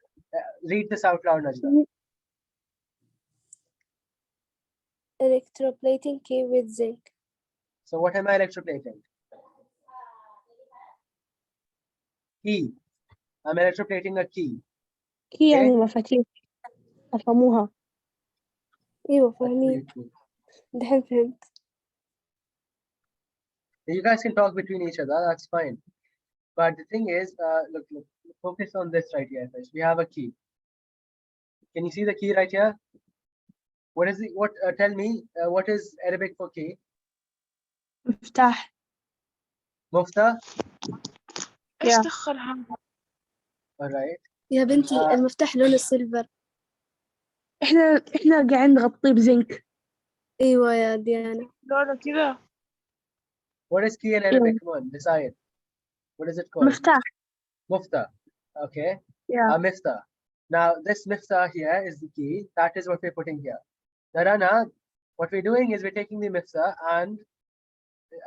Read this out loud, Najla.
electroplating key with zinc.
So what am I electroplating? Key. I'm electroplating a key.
هي
Okay.
يعني مفاتيح أفهموها.
أيوة
That's
فاهمين.
really cool.
دحين فهمت.
You guys can talk between each other, that's fine. But the thing is, look, focus on this right here first. We have a key. Can you see the key right here? What is it? Tell me, what is Arabic for key?
مفتاح.
Mufta?
ايش
Yeah.
دخلها؟
All right.
يا بنتي المفتاح لون السيلفر.
إحنا قاعدين نغطيه بزنك.
أيوة يا ديانا.
لونه كذا.
What is key in Arabic? Come on, decide. What is it called?
مفتاح.
Mufta. Okay.
Yeah.
A miftah. Now, this miftah here is the key. That is what we're putting here. Now, Rana, what we're doing is we're taking the miftah and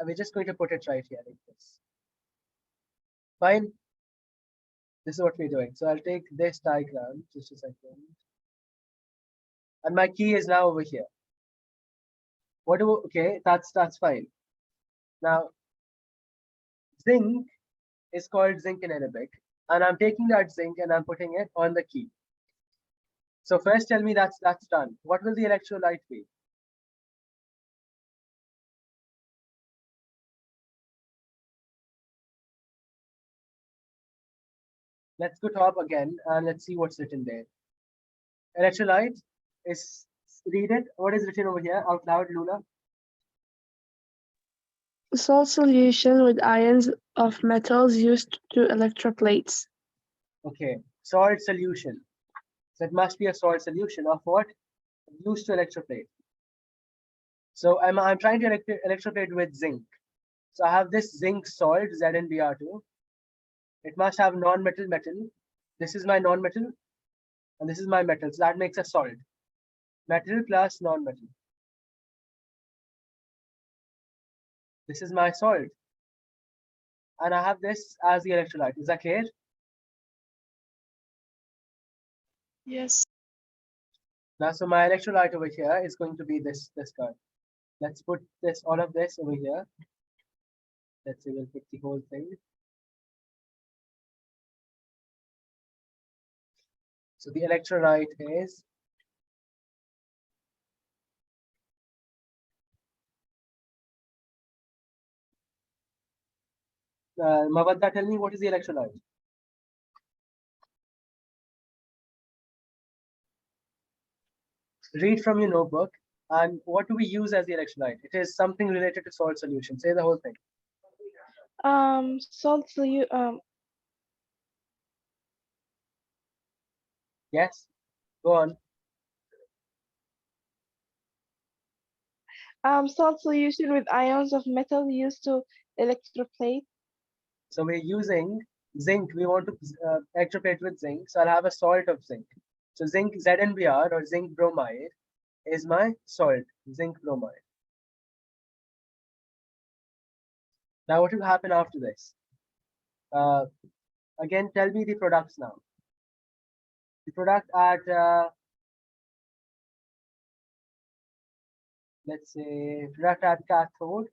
we're just going to put it right here like this. Fine. This is what we're doing. So I'll take this diagram, just a second. And my key is now over here. Okay, that's fine. Now, zinc is called zinc in Arabic. And I'm taking that zinc and I'm putting it on the key. So first tell me that's done. What will the electrolyte be? Let's go top again and let's see what's written there. Electrolyte is, read it. What is written over here out loud, Luna?
Salt solution with ions of metals used to electroplates.
Okay, salt solution. So it must be a salt solution of what? Used to electroplate. So I'm trying to electroplate with zinc. So I have this zinc salt, ZnBr2. It must have non-metal metal. This is my non-metal, and this is my metal. So that makes a salt. Metal plus non-metal. This is my salt. And I have this as the electrolyte. Is that clear?
Yes.
Now, so my electrolyte over here is going to be this guy. Let's put all of this over here. Let's say we'll put the whole thing. So the electrolyte is Mavadda, tell me what is the electrolyte? Read from your notebook. And what do we use as the electrolyte? It is something related to salt solution. Say the whole thing.
Salt
Yes, go on.
salt solution with ions of metal used to electroplate.
So we're using zinc. We want to electroplate with zinc. So I'll have a salt of zinc. So zinc ZnBr or zinc bromide is my salt, zinc bromide. Now what will happen after this? Again, tell me the products now. The product at, let's say, product at cathode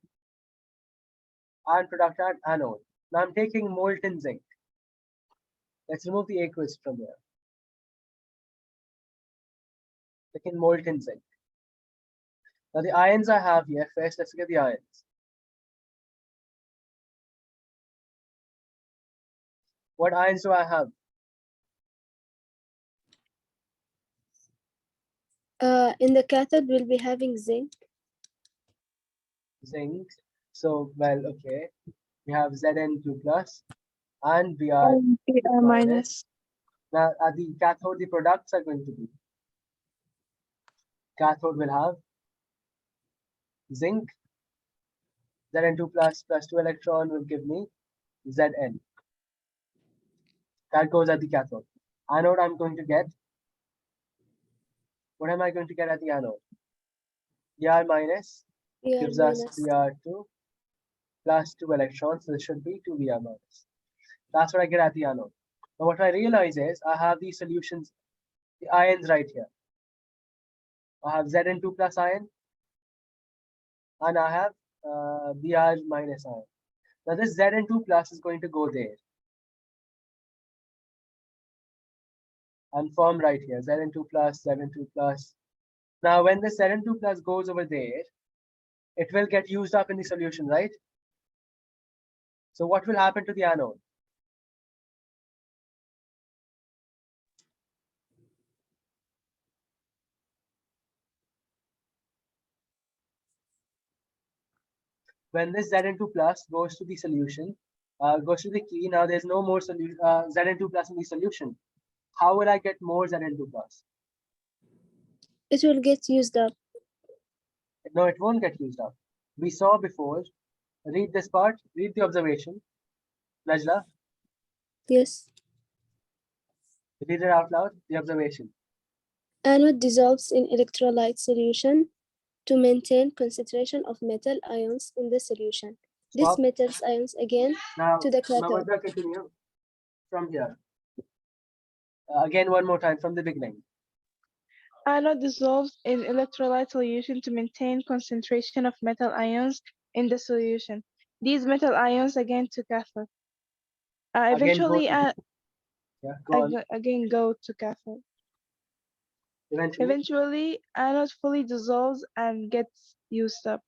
and product at anode. Now I'm taking molten zinc. Let's remove the aqueous from there. Taking molten zinc. Now the ions I have here, first let's get the ions. What ions do I have?
In the cathode, we'll be having zinc.
Zinc. So, well, okay. We have Zn2 plus and Br
minus.
Now, at the cathode, the products are going to be. Cathode will have zinc. Zn2 plus 2 electron will give me Zn. That goes at the cathode. Anode, I'm going to get. What am I going to get at the anode? Br minus gives us Br2 plus 2 electrons. So this should be 2 Br minus. That's what I get at the anode. But what I realize is I have these solutions, the ions right here. I have Zn2 plus ion and I have Br minus ion. Now this Zn2 plus is going to go there and form right here, Zn2 plus, Zn2 plus. Now when the Zn2 plus goes over there, it will get used up in the solution, right? So what will happen to the anode? When this Zn2 plus goes to the solution, goes to the key, now there's no more solution, Zn2 plus in the solution. How will I get more Zn2 plus?
It will get used up.
No, it won't get used up. We saw before. Read this part. Read the observation. Najla,
Yes.
read it out loud. The observation.
Anode dissolves in electrolyte solution to maintain concentration of metal ions in the solution.
Stop.
These metal ions again
Now,
to the cathode.
Mamadha, continue from here. Again, one more time from the beginning.
Anode dissolves in electrolyte solution to maintain concentration of metal ions in the solution. These metal ions again to cathode. Eventually,
yeah, go on.
again go to cathode. Eventually, anode fully dissolves and gets used up.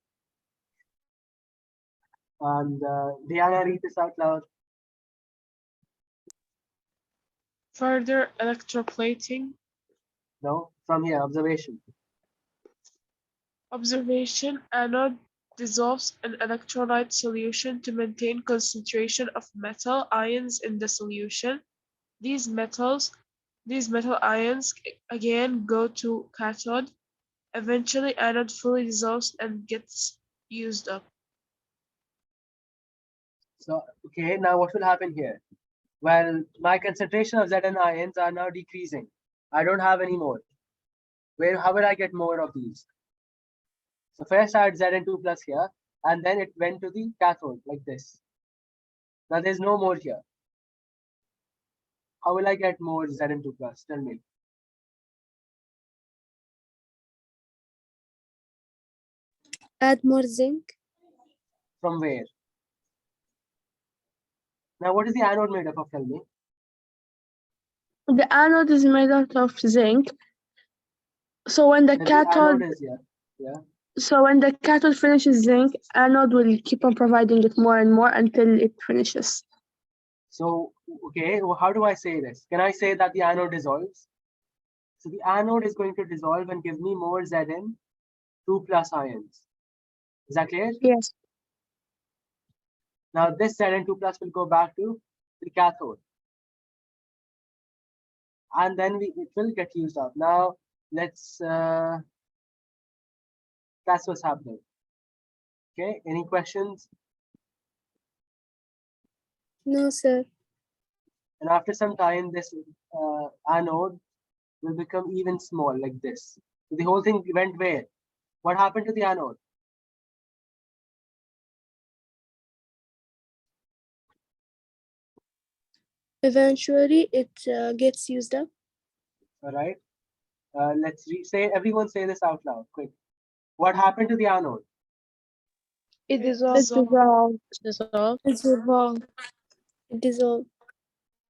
And Diana, read this out loud.
Further electroplating.
No, from here, observation.
Observation, anode dissolves in electrolyte solution to maintain concentration of metal ions in the solution. These metal ions again go to cathode. Eventually, anode fully dissolves and gets used up.
So, okay, now what will happen here? Well, my concentration of Zn ions are now decreasing. I don't have any more. How will I get more of these? So first I had Zn2 plus here, and then it went to the cathode like this. Now there's no more here. How will I get more Zn2 plus? Tell me.
Add more zinc.
From where? Now what is the anode made up of? Tell me.
The anode is made out of zinc. So when the
And
cathode,
the anode is here. Yeah.
so when the cathode finishes zinc, anode will keep on providing it more and more until it finishes.
So, okay, well, how do I say this? Can I say that the anode dissolves? So the anode is going to dissolve and give me more Zn2 plus ions. Is that clear?
Yes.
Now this Zn2 plus will go back to the cathode. And then it will get used up. Now let's that's what's happening. Okay, any questions?
No, sir.
And after some time, this anode will become even small like this. So the whole thing went where? What happened to the anode?
Eventually, it gets used up.
All right. Let's say everyone say this out loud, quick. What happened to the anode?
It dissolves.
Dissolve.
It dissolves. It dissolves.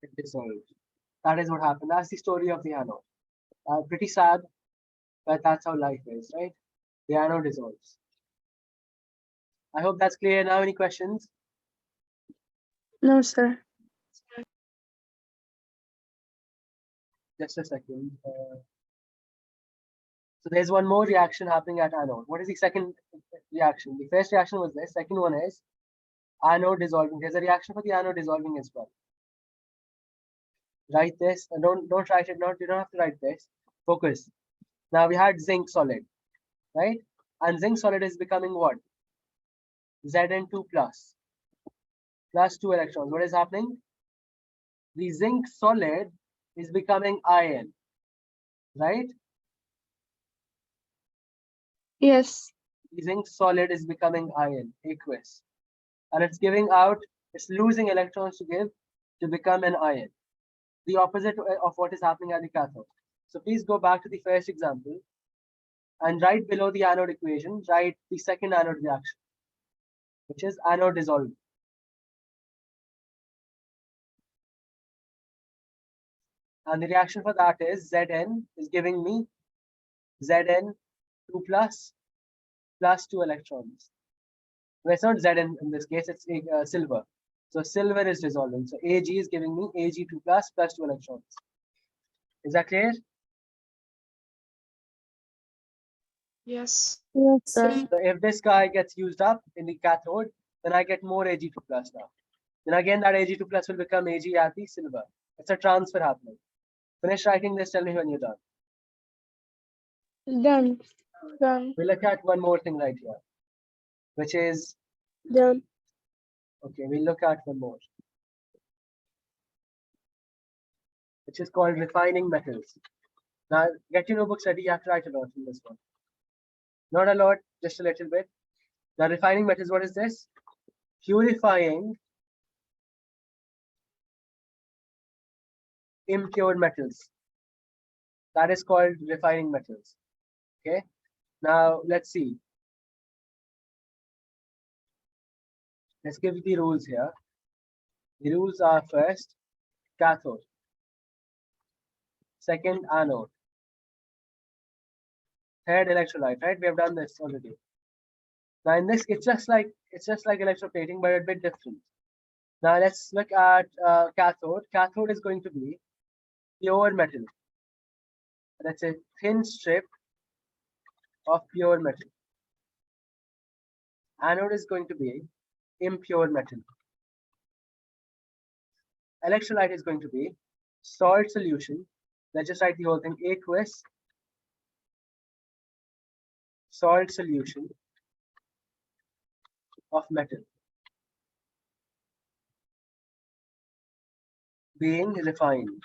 It dissolved. That is what happened. That's the story of the anode. Pretty sad, but that's how life is, right? The anode dissolves. I hope that's clear now. Any questions?
No, sir.
Just a second. So there's one more reaction happening at anode. What is the second reaction? The first reaction was this. Second one is anode dissolving. There's a reaction for the anode dissolving as well. Write this. And don't write it. You don't have to write this. Focus. Now we had zinc solid, right? And zinc solid is becoming what? Zn2 plus 2 electrons. What is happening? The zinc solid is becoming iron, right?
Yes.
The zinc solid is becoming iron, aqueous, and it's giving out, it's losing electrons to become an ion. The opposite of what is happening at the cathode. So please go back to the first example And right below the anode equation, write the second anode reaction, which is anode dissolving. And the reaction for that is Zn is giving me Zn 2 plus 2 electrons. Well, it's not Zn in this case, it's silver. So silver is dissolving. So Ag is giving me Ag2 plus 2 electrons. Is that clear?
Yes.
Yes, sir.
So if this guy gets used up in the cathode, then I get more Ag2 plus now. Then again that Ag2 plus will become Ag at the silver. It's a transfer happening. Finish writing this, tell me when you're done.
Done. Done.
We'll look at one more thing right here, which is,
Done.
okay, we'll look at one more, which is called refining metals. Now, get your notebooks ready, you have to write a lot from this one. Not a lot, just a little bit. Now, refining metals, what is this? Purifying impure metals. That is called refining metals. Okay. Now, let's see. Let's give you the rules here. The rules are first, cathode. Second, anode. Third, electrolyte, right? We have done this already. Now in this, it's just like electroplating, but a bit different. Now let's look at cathode. Cathode is going to be pure metal. That's a thin strip of pure metal. Anode is going to be impure metal. Electrolyte is going to be salt solution. Let's just write the whole thing. Aqueous salt solution of metal being refined.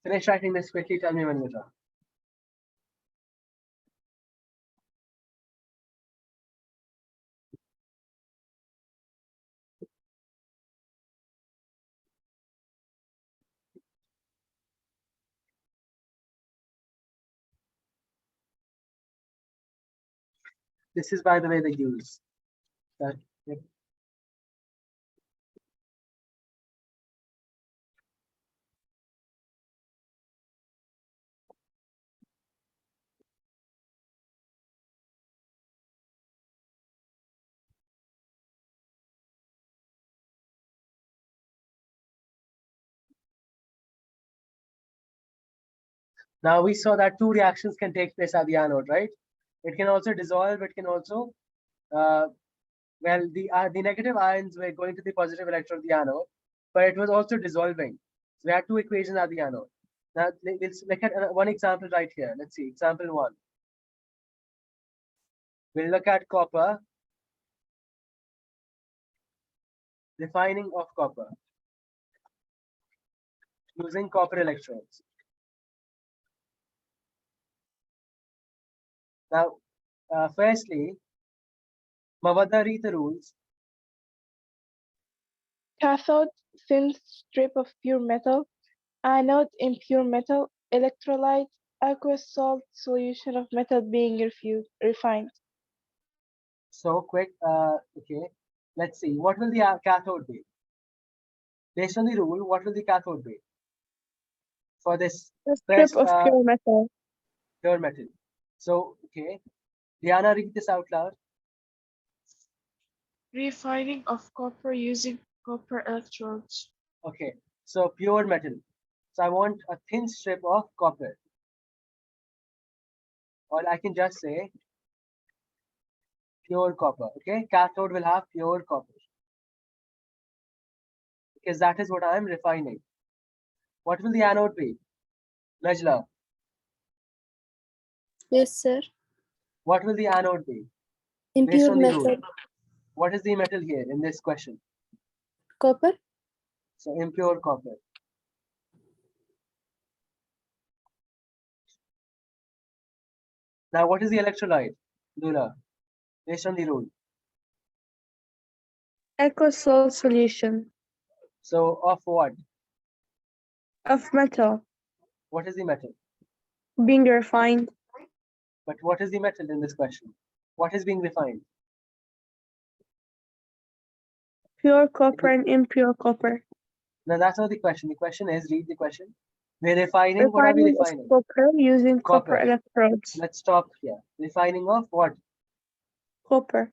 Finish writing this quickly, tell me when you're done. This is, by the way, the use. That, yep. Now we saw that two reactions can take place at the anode, right? It can also dissolve. It can also, well, the negative ions were going to the positive electrode of the anode, but it was also dissolving. So we had two equations at the anode. Now let's look at one example right here. Let's see, example 1. We'll look at copper, refining of copper using copper electrodes. Now, firstly, Mavada, read the rules.
Cathode, thin strip of pure metal. Anode, impure metal. Electrolyte, aqueous salt solution of metal being refined.
So quick, okay. Let's see, what will the cathode be? Based on the rule, what will the cathode be? For this
A strip
first,
of pure metal.
pure metal. So, okay. Diana, read this out loud.
Refining of copper using copper electrodes.
Okay, so pure metal. So I want a thin strip of copper. Or I can just say pure copper. Okay, cathode will have pure copper. Because that is what I am refining. What will the anode be? Najla,
Yes, sir.
what will the anode be?
Impure
on the
metal.
rule. What is the metal here in this question?
Copper.
So impure copper. Now, what is the electrolyte? Dula, based on the rule.
Aqueous salt solution.
So of what?
Of metal
What is the metal?
being refined.
But what is the metal in this question? What is being refined?
Pure copper and impure copper.
Now that's not the question. The question is, read the question. We're refining, what are we
Refining of
refining?
copper using copper
Copper.
electrodes.
Let's stop here. Refining of what?
Copper.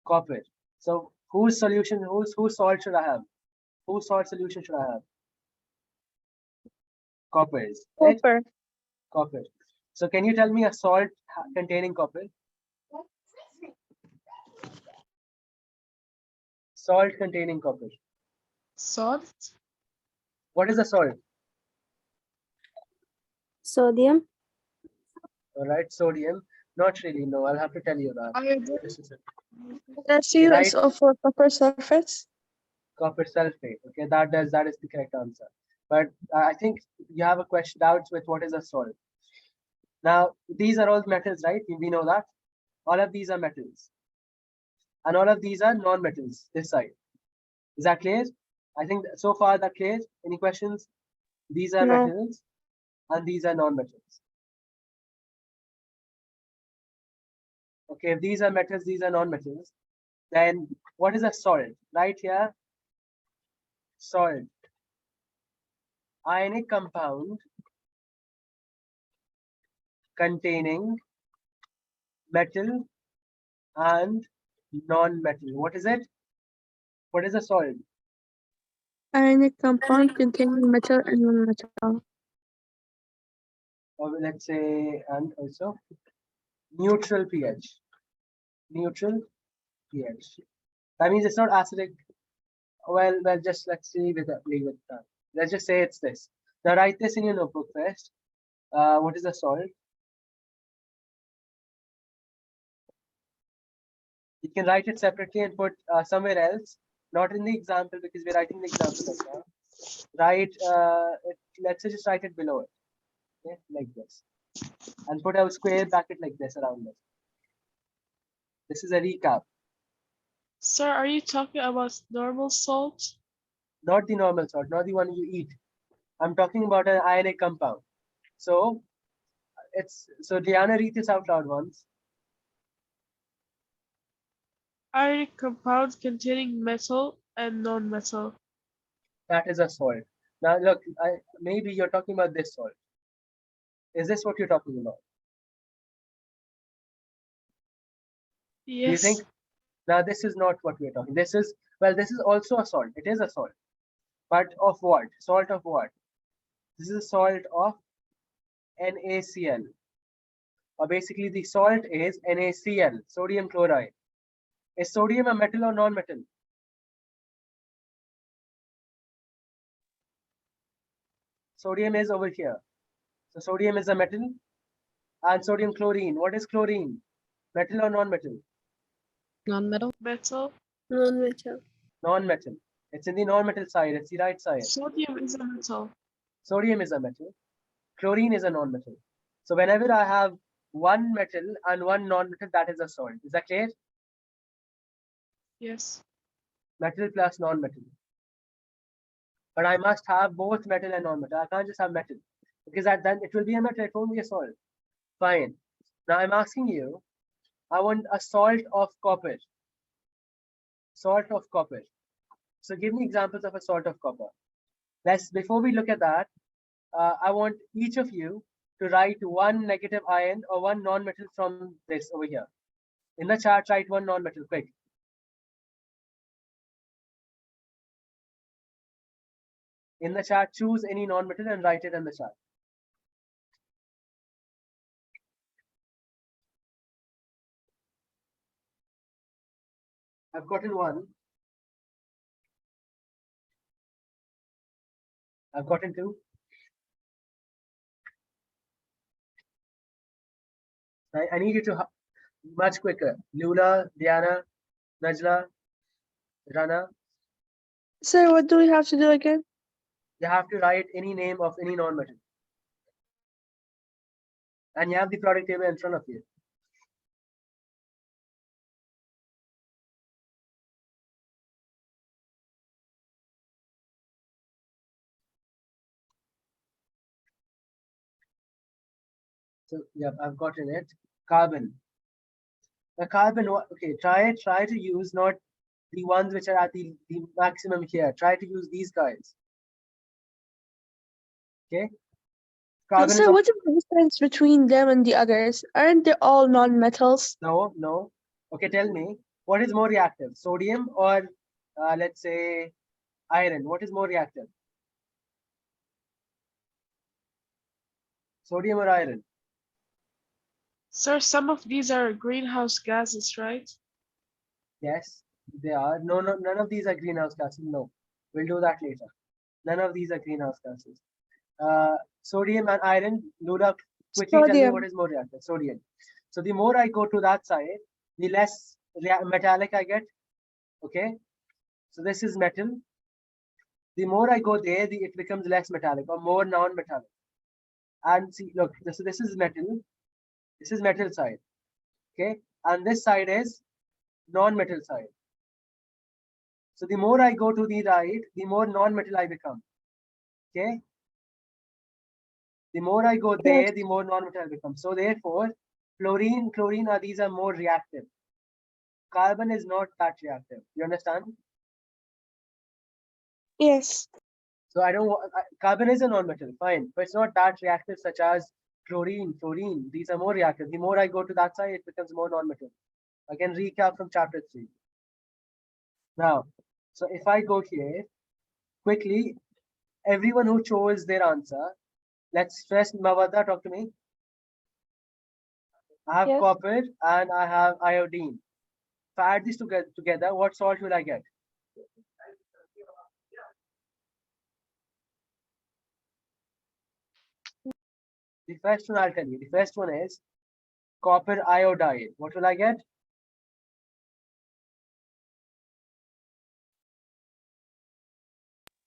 Copper. So whose solution, whose salt should I have? Whose salt solution should I have? Copper's, right?
Copper.
Copper. So can you tell me a salt containing copper? Salt containing copper.
Salt?
What is a salt?
Sodium.
All right, sodium. Not really. No, I'll have to tell you that.
Iodine?
Just a second.
SU
Right.
is for copper sulfates.
Copper sulfate. Okay, that is the correct answer. But I think you have a question doubts with what is a salt. Now these are all metals, right? We know that all of these are metals, and all of these are non-metals. This side, is that clear? I think so far that clear. Any questions? These are
No.
metals, and these are non-metals. Okay, if these are metals, these are non-metals. Then what is a salt? Right here, salt. Ionic compound containing metal and non-metal. What is it? What is a salt?
Ionic compound containing metal and non-metal.
Or let's say, and also neutral pH. Neutral pH. That means it's not acidic. Well, just let's see with that. Leave it that. Let's just say it's this. Now write this in your notebook first. What is a salt? You can write it separately and put somewhere else, not in the example because we're writing the example right now. Write let's say just write it below it. Okay, like this. And put a square bracket like this around it. This is a recap.
Sir, are you talking about normal salt?
Not the normal salt, not the one you eat. I'm talking about an ionic compound. So Diana, read this out loud once.
Ionic compound containing metal and non-metal.
That is a salt. Now look, maybe you're talking about this salt. Is this what you're talking about?
Yes.
Do you think? Now this is not what we're talking. This is, well, this is also a salt. It is a salt. But of what? Salt of what? This is a salt of NaCl. Or basically the salt is NaCl, sodium chloride. Is sodium a metal or non-metal? Sodium is over here. So sodium is a metal. And sodium chlorine. What is chlorine? Metal or non-metal?
Non-metal.
Metal.
Non-metal.
Non-metal. It's in the non-metal side. It's the right side.
Sodium is a metal.
Sodium is a metal. Chlorine is a non-metal. So whenever I have one metal and one non-metal, that is a salt. Is that clear?
Yes.
Metal plus non-metal. But I must have both metal and non-metal. I can't just have metal. Because then it will be a metal, it won't be a salt. Fine. Now I'm asking you, I want a salt of copper. Salt of copper. So give me examples of a salt of copper. Before we look at that, I want each of you to write one negative ion or one non-metal from this over here. In the chart, write one non-metal, quick. In the chart, choose any non-metal and write it in the chart. I've gotten one. I've gotten two. I need you to much quicker. Lula, Diana, Najla, Rana.
Sir, what do we have to do again?
You have to write any name of any non-metal. And you have the product table in front of you. So yeah, I've gotten it. Carbon. The carbon, okay, try to use not the ones which are at the maximum here. Try to use these guys. Okay. Carbon
So
is
what is the difference between them and the others? Aren't they all non-metals?
no. Okay, tell me, what is more reactive, sodium or let's say iron? What is more reactive? Sodium or iron?
Sir, some of these are greenhouse gases, right?
Yes, they are. No, none of these are greenhouse gases. No, we'll do that later. None of these are greenhouse gases. Sodium and iron. Lula, quickly tell me what
Sodium.
is more reactive. Sodium. So the more I go to that side, the less metallic I get. Okay. So this is metal. The more I go there, it becomes less metallic or more non-metallic. And see, look, this is metal. This is metal side. Okay. And this side is non-metal side. So the more I go to the right, the more non-metal I become. Okay. The more I go there, the more non-metal I become. So therefore, fluorine, chlorine these are more reactive. Carbon is not that reactive. You understand?
Yes.
So I don't want, carbon is a non-metal, fine, but it's not that reactive such as chlorine, fluorine. These are more reactive. The more I go to that side, it becomes more non-metal. Again, recap from chapter 3. Now, so if I go here, quickly, everyone who chose their answer, let's first, Mavada, talk to me. I have
Yes.
copper and I have iodine. If I add these together, what salt will I get? The first one I'll tell you. The first one is copper iodide. What will I get?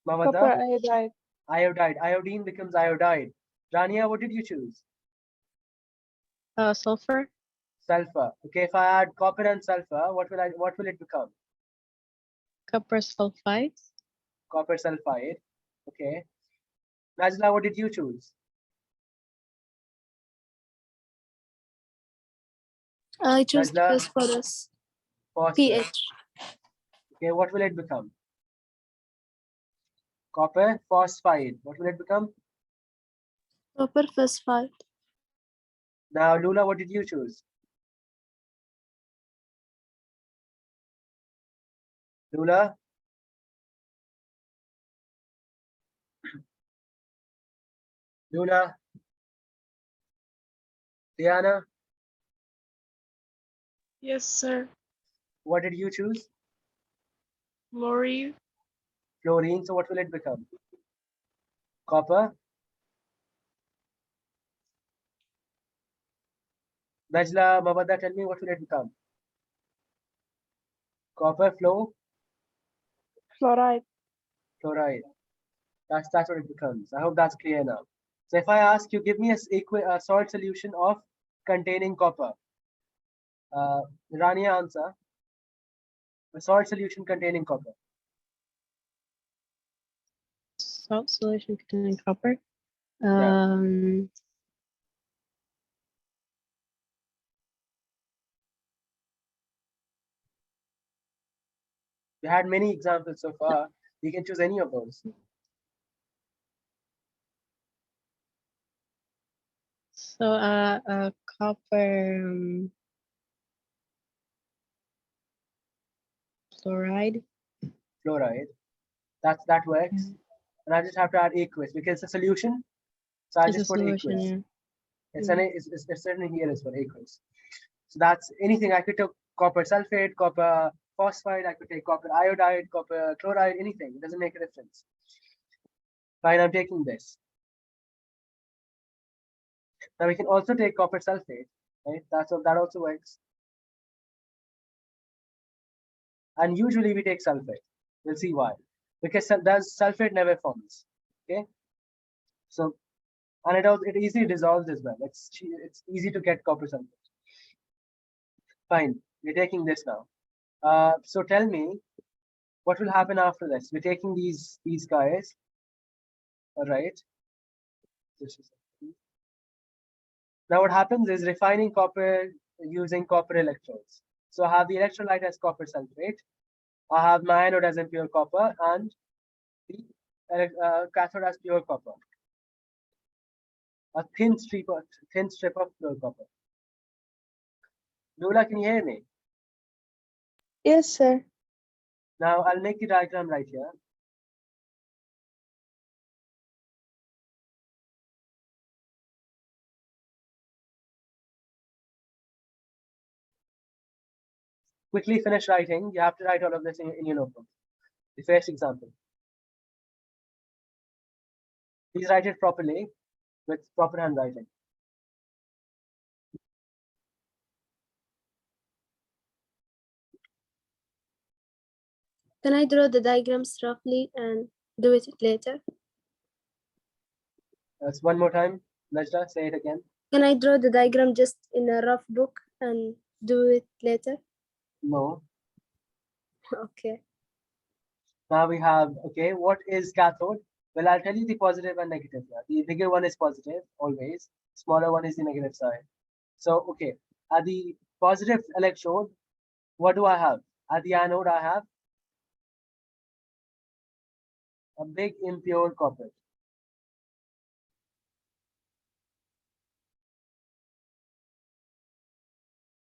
Copper
Mavada?
iodide.
Iodide. Iodine becomes iodide. Rania, what did you choose?
Sulfur.
Sulfur. Okay, if I add copper and sulfur, what will it become?
Copper sulfide.
Copper sulfide. Okay. Najla, what did you choose?
I choose
Najla?
phosphorus.
Phosphorus.
pH.
Okay, what will it become? Copper phosphide. What will it become?
Copper phosphide.
Now, Lula, what did you choose? Lula? Luna? Diana?
Yes, sir.
What did you choose?
Fluorine.
Fluorine. So what will it become? Copper. Najla, Mabada, tell me what will it become? Copper
Fluoride.
chloride. That's what it becomes. I hope that's clear now. So if I ask you, give me a salt solution of containing copper. Rania, answer. A salt solution containing copper.
Salt solution containing copper.
Yeah. We had many examples so far. You can choose any of those.
So copper fluoride.
Fluoride. That works. And I just have to add aqueous because it's a solution. So I
It's
just
a
put
solution,
aqueous.
yeah.
It's certainly here as well, aqueous. So that's anything. I could take copper sulfate, copper phosphide, I could take copper iodide, copper chloride, anything. It doesn't make a difference. Fine, I'm taking this. Now we can also take copper sulfate, right? That also works. And usually we take sulfate. We'll see why. Because sulfate never forms. Okay. So and it easily dissolves as well. It's easy to get copper sulfate. Fine, we're taking this now. So tell me, what will happen after this? We're taking these guys. All right. Now what happens is refining copper using copper electrodes. So I have the electrolyte as copper sulfate. I have my anode as impure copper and the cathode as pure copper. A thin strip of pure copper. Lula, can you hear me?
Yes, sir.
Now I'll make the diagram right here. Quickly finish writing. You have to write all of this in your notebook. The first example. Please write it properly with proper handwriting.
Can I draw the diagrams roughly and do it later?
That's one more time. Najla, say it again.
Can I draw the diagram just in a rough book and do it later?
No.
Okay.
Now we have, okay, what is cathode? Well, I'll tell you the positive and negative here. The bigger one is positive, always. Smaller one is the negative side. So, okay, at the positive electrode, what do I have? At the anode, I have a big impure copper.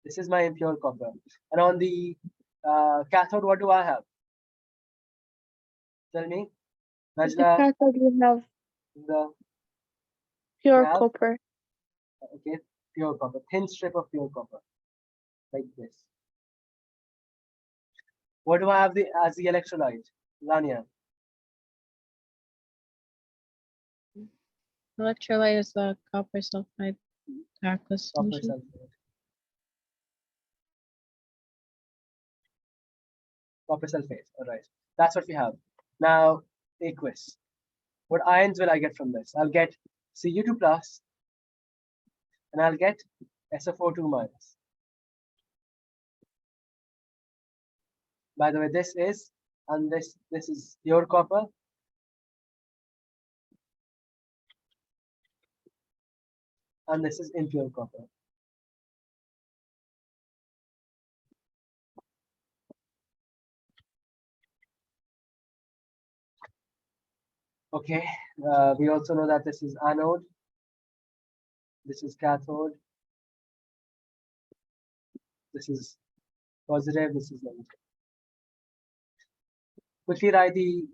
This is my impure copper. And on the cathode, what do I have? Tell me.
The
Najla,
cathode will have
the
pure
have-
copper.
okay, pure copper, thin strip of pure copper, like this. What do I have as the electrolyte? Rania.
Electrolyte is the copper sulfide aqueous
Copper
solution.
sulfate. Copper sulfate. All right. That's what we have. Now, aqueous. What ions will I get from this? I'll get Cu2 plus, and I'll get SO42 minus. By the way, this is, and this is pure copper. And this is impure copper. Okay, we also know that this is anode, this is cathode, this is positive, this is negative. Quickly write the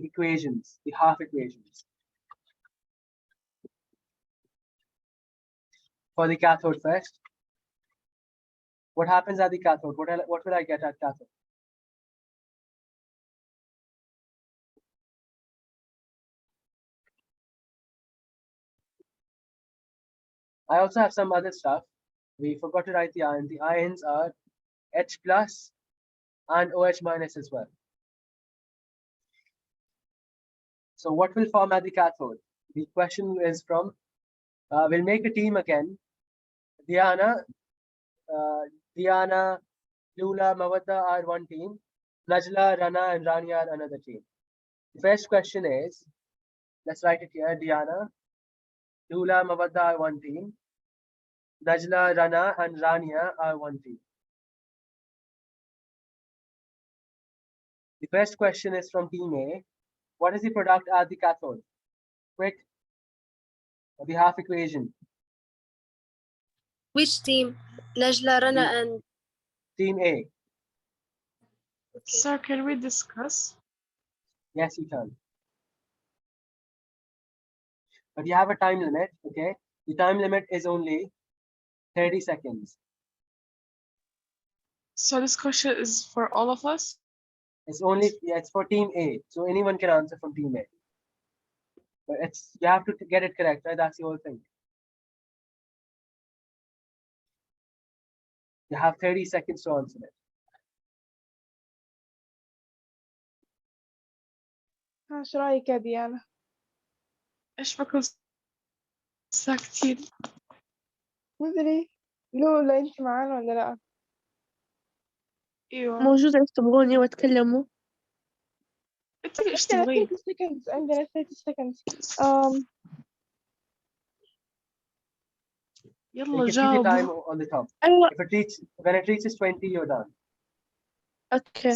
equations, the half equations. For the cathode first, what happens at the cathode? What will I get at cathode? I also have some other stuff. We forgot to write the ion. The ions are H plus and OH minus as well. So what will form at the cathode? The question is from, we'll make a team again. Diana, Lula, Mawadda are one team. Najla, Rana, and Rani are another team. The first question is, let's write it here. Diana, Lula, Mawadda are one team. Najla, Rana, and Rania are one team. The first question is from team A. What is the product at the cathode? Quick. The half equation.
Which team? Najla, Rana, and
Team A.
Sir, can we discuss?
Yes, you can. But you have a time limit, okay? The time limit is only 30 seconds.
So this question is for all of us?
It's only, yeah, it's for team A. So anyone can answer from team A. But you have to get it correct, right? That's the whole thing. You have 30 seconds to answer it.
شو رأيك يا ديانا؟
إيش بكون ساكتين؟
مدري لولا انت معانا ولا لا؟
ايوه
موجودة يكتبوني واتكلموا.
انت ايش
عندنا
تبغين؟
30 seconds عندنا 30 seconds
يلا
Keep your time
جاوب.
on the top.
أيوة.
When it reaches 20, you're done.
أوكي.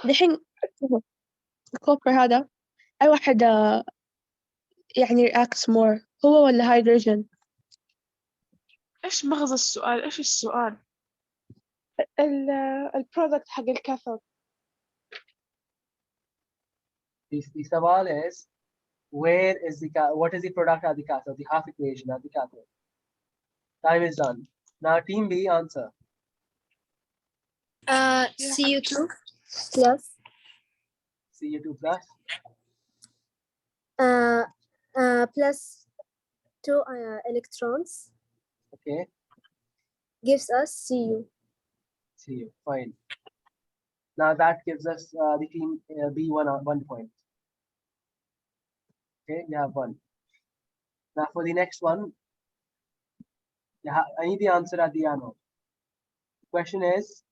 دحين الكوبر هذا أي واحد يعني reacts more هو ولا هيدروجين؟
إيش مغزى السؤال؟ إيش السؤال؟
البرودكت حق الكاثود.
The سوال is, what is the product at the cathode, the half equation at the cathode? Time is done. Now team B, answer.
Cu2 plus
Cu2 plus,
plus 2 electrons
okay,
gives us Cu.
Cu, fine. Now that gives us the team B 1 point. Okay, you have 1. Now for the next one, I need the answer at the anode. The question is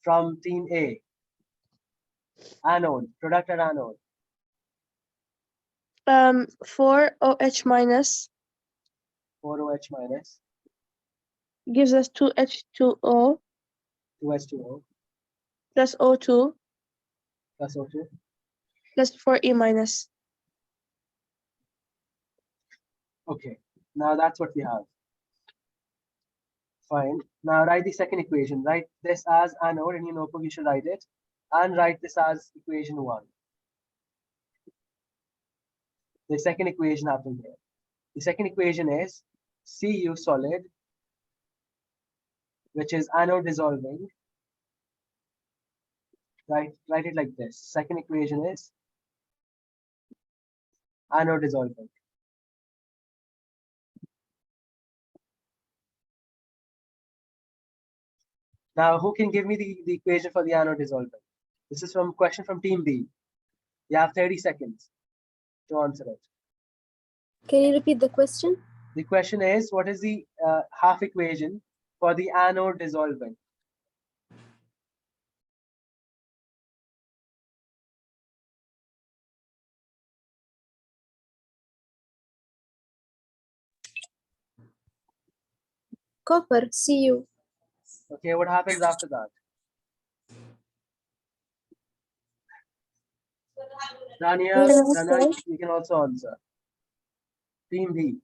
from team A. Anode, product at anode.
4OH minus
4OH minus,
gives us 2H2O
2H2O
plus O2
plus O2.
plus 4E minus.
Okay, now that's what we have. Fine. Now write the second equation. Write this as anode in your notebook. You should write it, and write this as equation 1. The second equation happened here. The second equation is Cu solid, which is anode dissolving. Write it like this. Second equation is anode dissolving. Now, who can give me the equation for the anode dissolving? This is from question from team B. You have 30 seconds to answer it.
Can you repeat the question?
The question is, what is the half equation for the anode dissolving?
Copper, Cu.
Okay, what happens after that? Rania, you can also answer. Team B.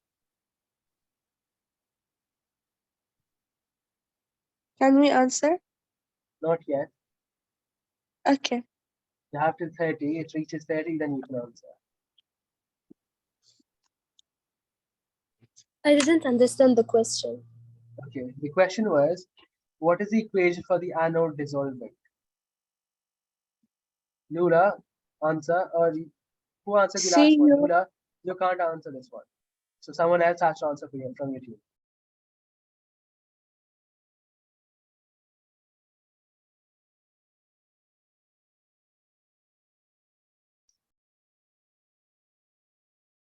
Can we answer?
Not yet.
Okay.
You have to 30. It reaches 30, then you can answer.
I didn't understand the question.
Okay, the question was, what is the equation for the anode dissolving? Lula, answer, or who answered the last one? Lula, you can't answer this one. So someone else has to answer for you from your team.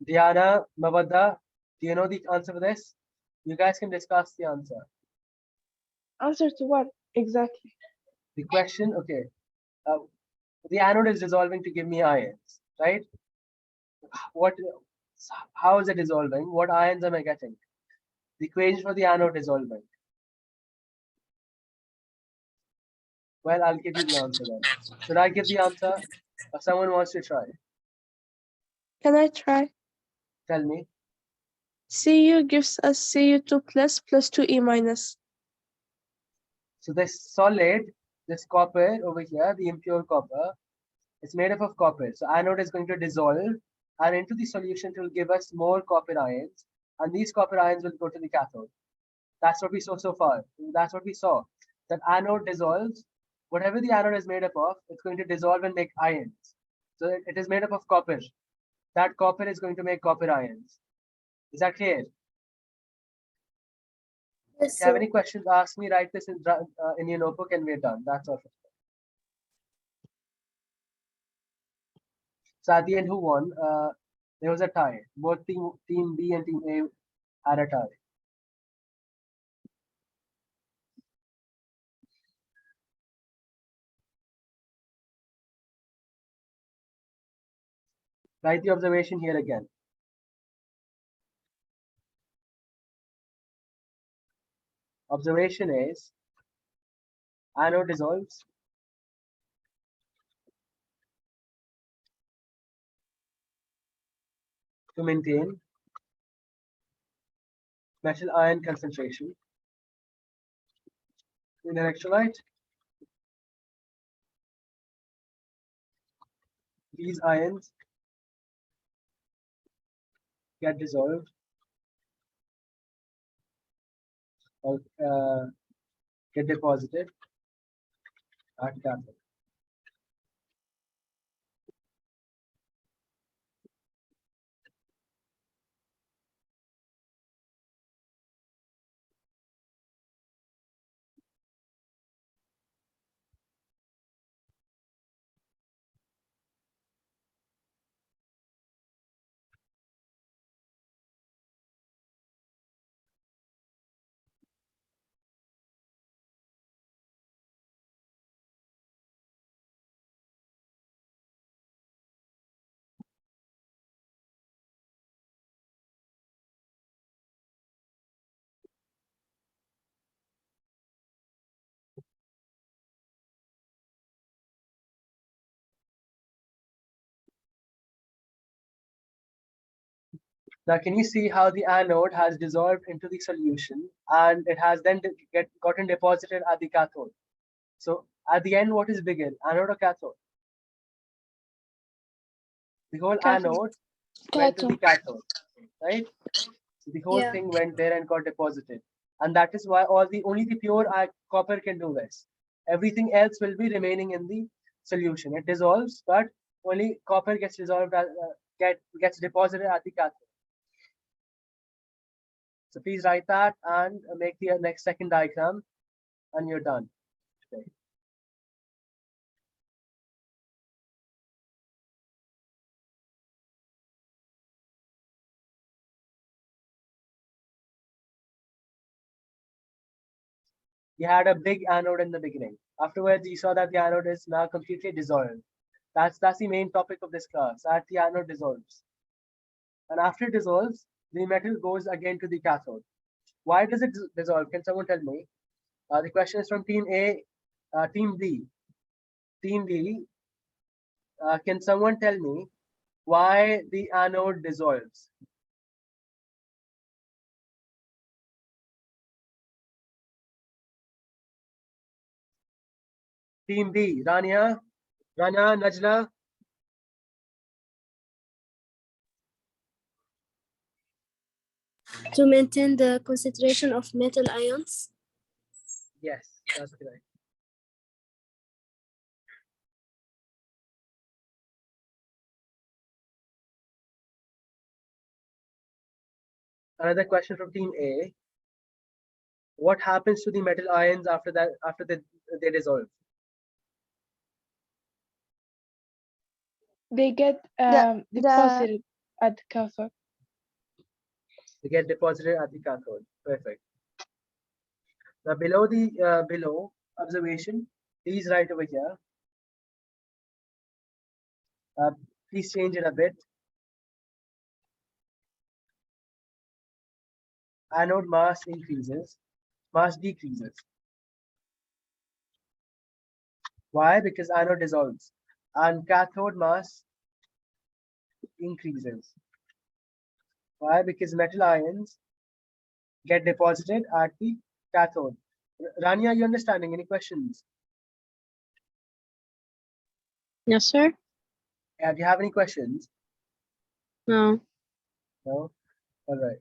Diana, Mavadda, do you know the answer for this? You guys can discuss the answer.
Answer to what exactly?
The question, okay. The anode is dissolving to give me ions, right? How is it dissolving? What ions am I getting? The equation for the anode dissolving. Well, I'll give you the answer then. Should I give the answer, or someone wants to try?
Can I try?
Tell me.
Cu gives us Cu2 plus 2E minus.
So this solid, this copper over here, the impure copper, it's made up of copper. So anode is going to dissolve, and into the solution it will give us more copper ions, and these copper ions will go to the cathode. That's what we saw so far. That's what we saw. That anode dissolves. Whatever the anode is made up of, it's going to dissolve and make ions. So it is made up of copper. That copper is going to make copper ions. Is that clear?
Yes,
If you have any questions, ask me. Write this in your notebook, and we're done. That's all. So at the end, who won? There was a tie. Both team B and team A had a tie. Write the observation here again. Observation is anode dissolves to maintain metal ion concentration in electrolyte. These ions get dissolved or get deposited at cathode. Now, can you see how the anode has dissolved into the solution and it has then gotten deposited at the cathode? So at the end, what is bigger, anode or cathode? The whole anode went to the cathode, right? So the whole thing went there and got deposited. And that is why only the pure copper can do this. Everything else will be remaining in the solution. It dissolves, but only copper gets dissolved, gets deposited at the cathode. So please write that and make the next second diagram, and you're done. Okay. You had a big anode in the beginning. Afterwards, you saw that the anode is now completely dissolved. That's the main topic of this class, that the anode dissolves. And after it dissolves, the metal goes again to the cathode. Why does it dissolve? Can someone tell me? The question is from Team A, Team B. Team B, can someone tell me why the anode dissolves? Team B, Rania, Rana, Najla.
To maintain the concentration of metal ions.
Yes, that's correct. Another question from Team A. What happens to the metal ions after they dissolve?
They get deposited at the cathode.
They get deposited at the cathode. Perfect. Now below observation, please write over here. Please change it a bit. Anode mass increases, mass decreases. Why? Because anode dissolves and cathode mass increases. Why? Because metal ions get deposited at the cathode. Rania, are you understanding? Any questions?
Yes, sir.
Do you have any questions?
No.
No? All right.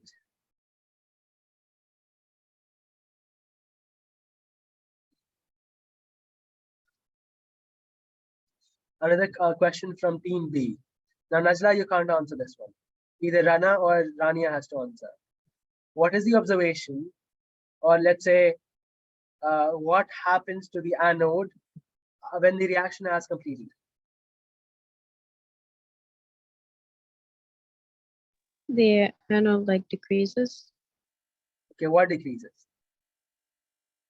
Another question from Team B. Now, Najla, you can't answer this one. Either Rana or Rania has to answer. What is the observation, or let's say, what happens to the anode when the reaction has completed?
The anode decreases.
Okay, what decreases?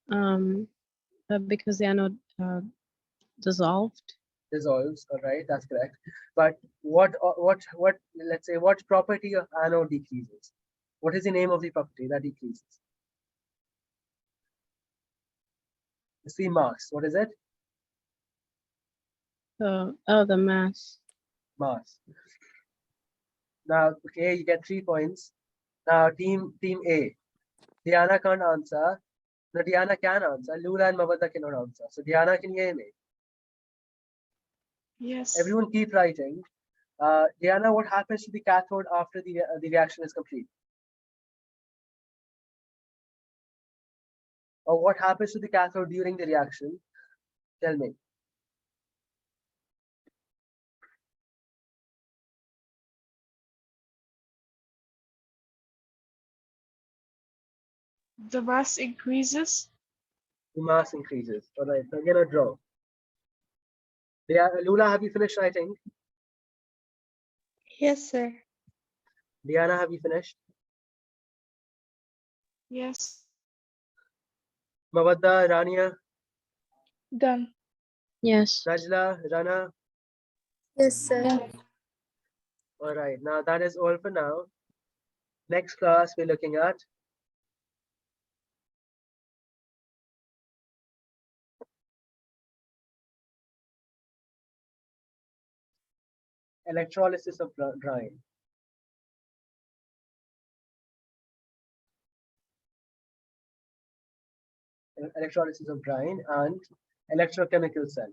Because the anode dissolved.
Dissolves. All right, that's correct. But what? Let's say, what property of anode decreases? What is the name of the property that decreases? C, mass. What is it?
Oh, the mass.
Mass. Now, okay, you get 3 points. Now, team A. Diana can't answer. No, Diana can answer. Lula and Mavata cannot answer. So, Diana, can you hear me?
Yes.
Everyone keep writing. Diana, what happens to the cathode after the reaction is complete? Or what happens to the cathode during the reaction? Tell me.
The mass increases.
The mass increases. All right, so again a draw. Lula, have you finished writing?
Yes, sir.
Diana, have you finished?
Yes.
Mavadda, Rania,
Done.
Yes.
Najla, Rana.
Yes, sir.
All right, now that is all for now. Next class, we're looking at electrolysis of brine. Electrolysis of brine and electrochemical cell.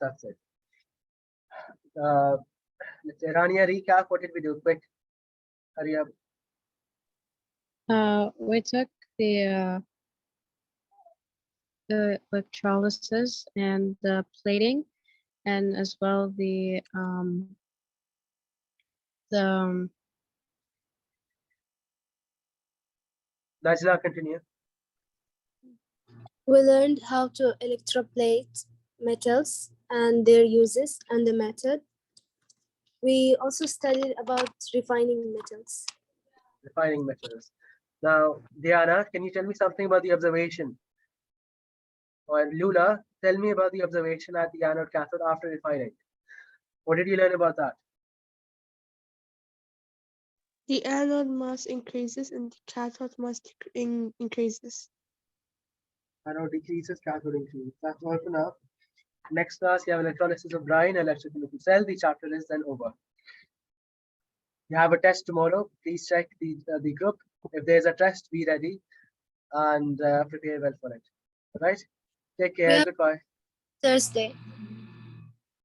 That's it. Let's say, Rania, recap. What did we do? Quick, hurry up.
We took the electrolysis and the plating, and as well the
Najla, continue.
We learned how to electroplate metals and their uses and the method. We also studied about refining metals.
Refining metals. Now, Diana, can you tell me something about the observation? Or Lula, tell me about the observation at the anode cathode after refining. What did you learn about that?
The anode mass increases and the cathode mass increases.
Anode decreases, cathode increases. That's all for now. Next class, you have electrolysis of brine, electrochemical cell. The chapter is then over. You have a test tomorrow. Please check the group. If there's a test, be ready and prepare well for it. All right? Take care. Goodbye.
Thursday.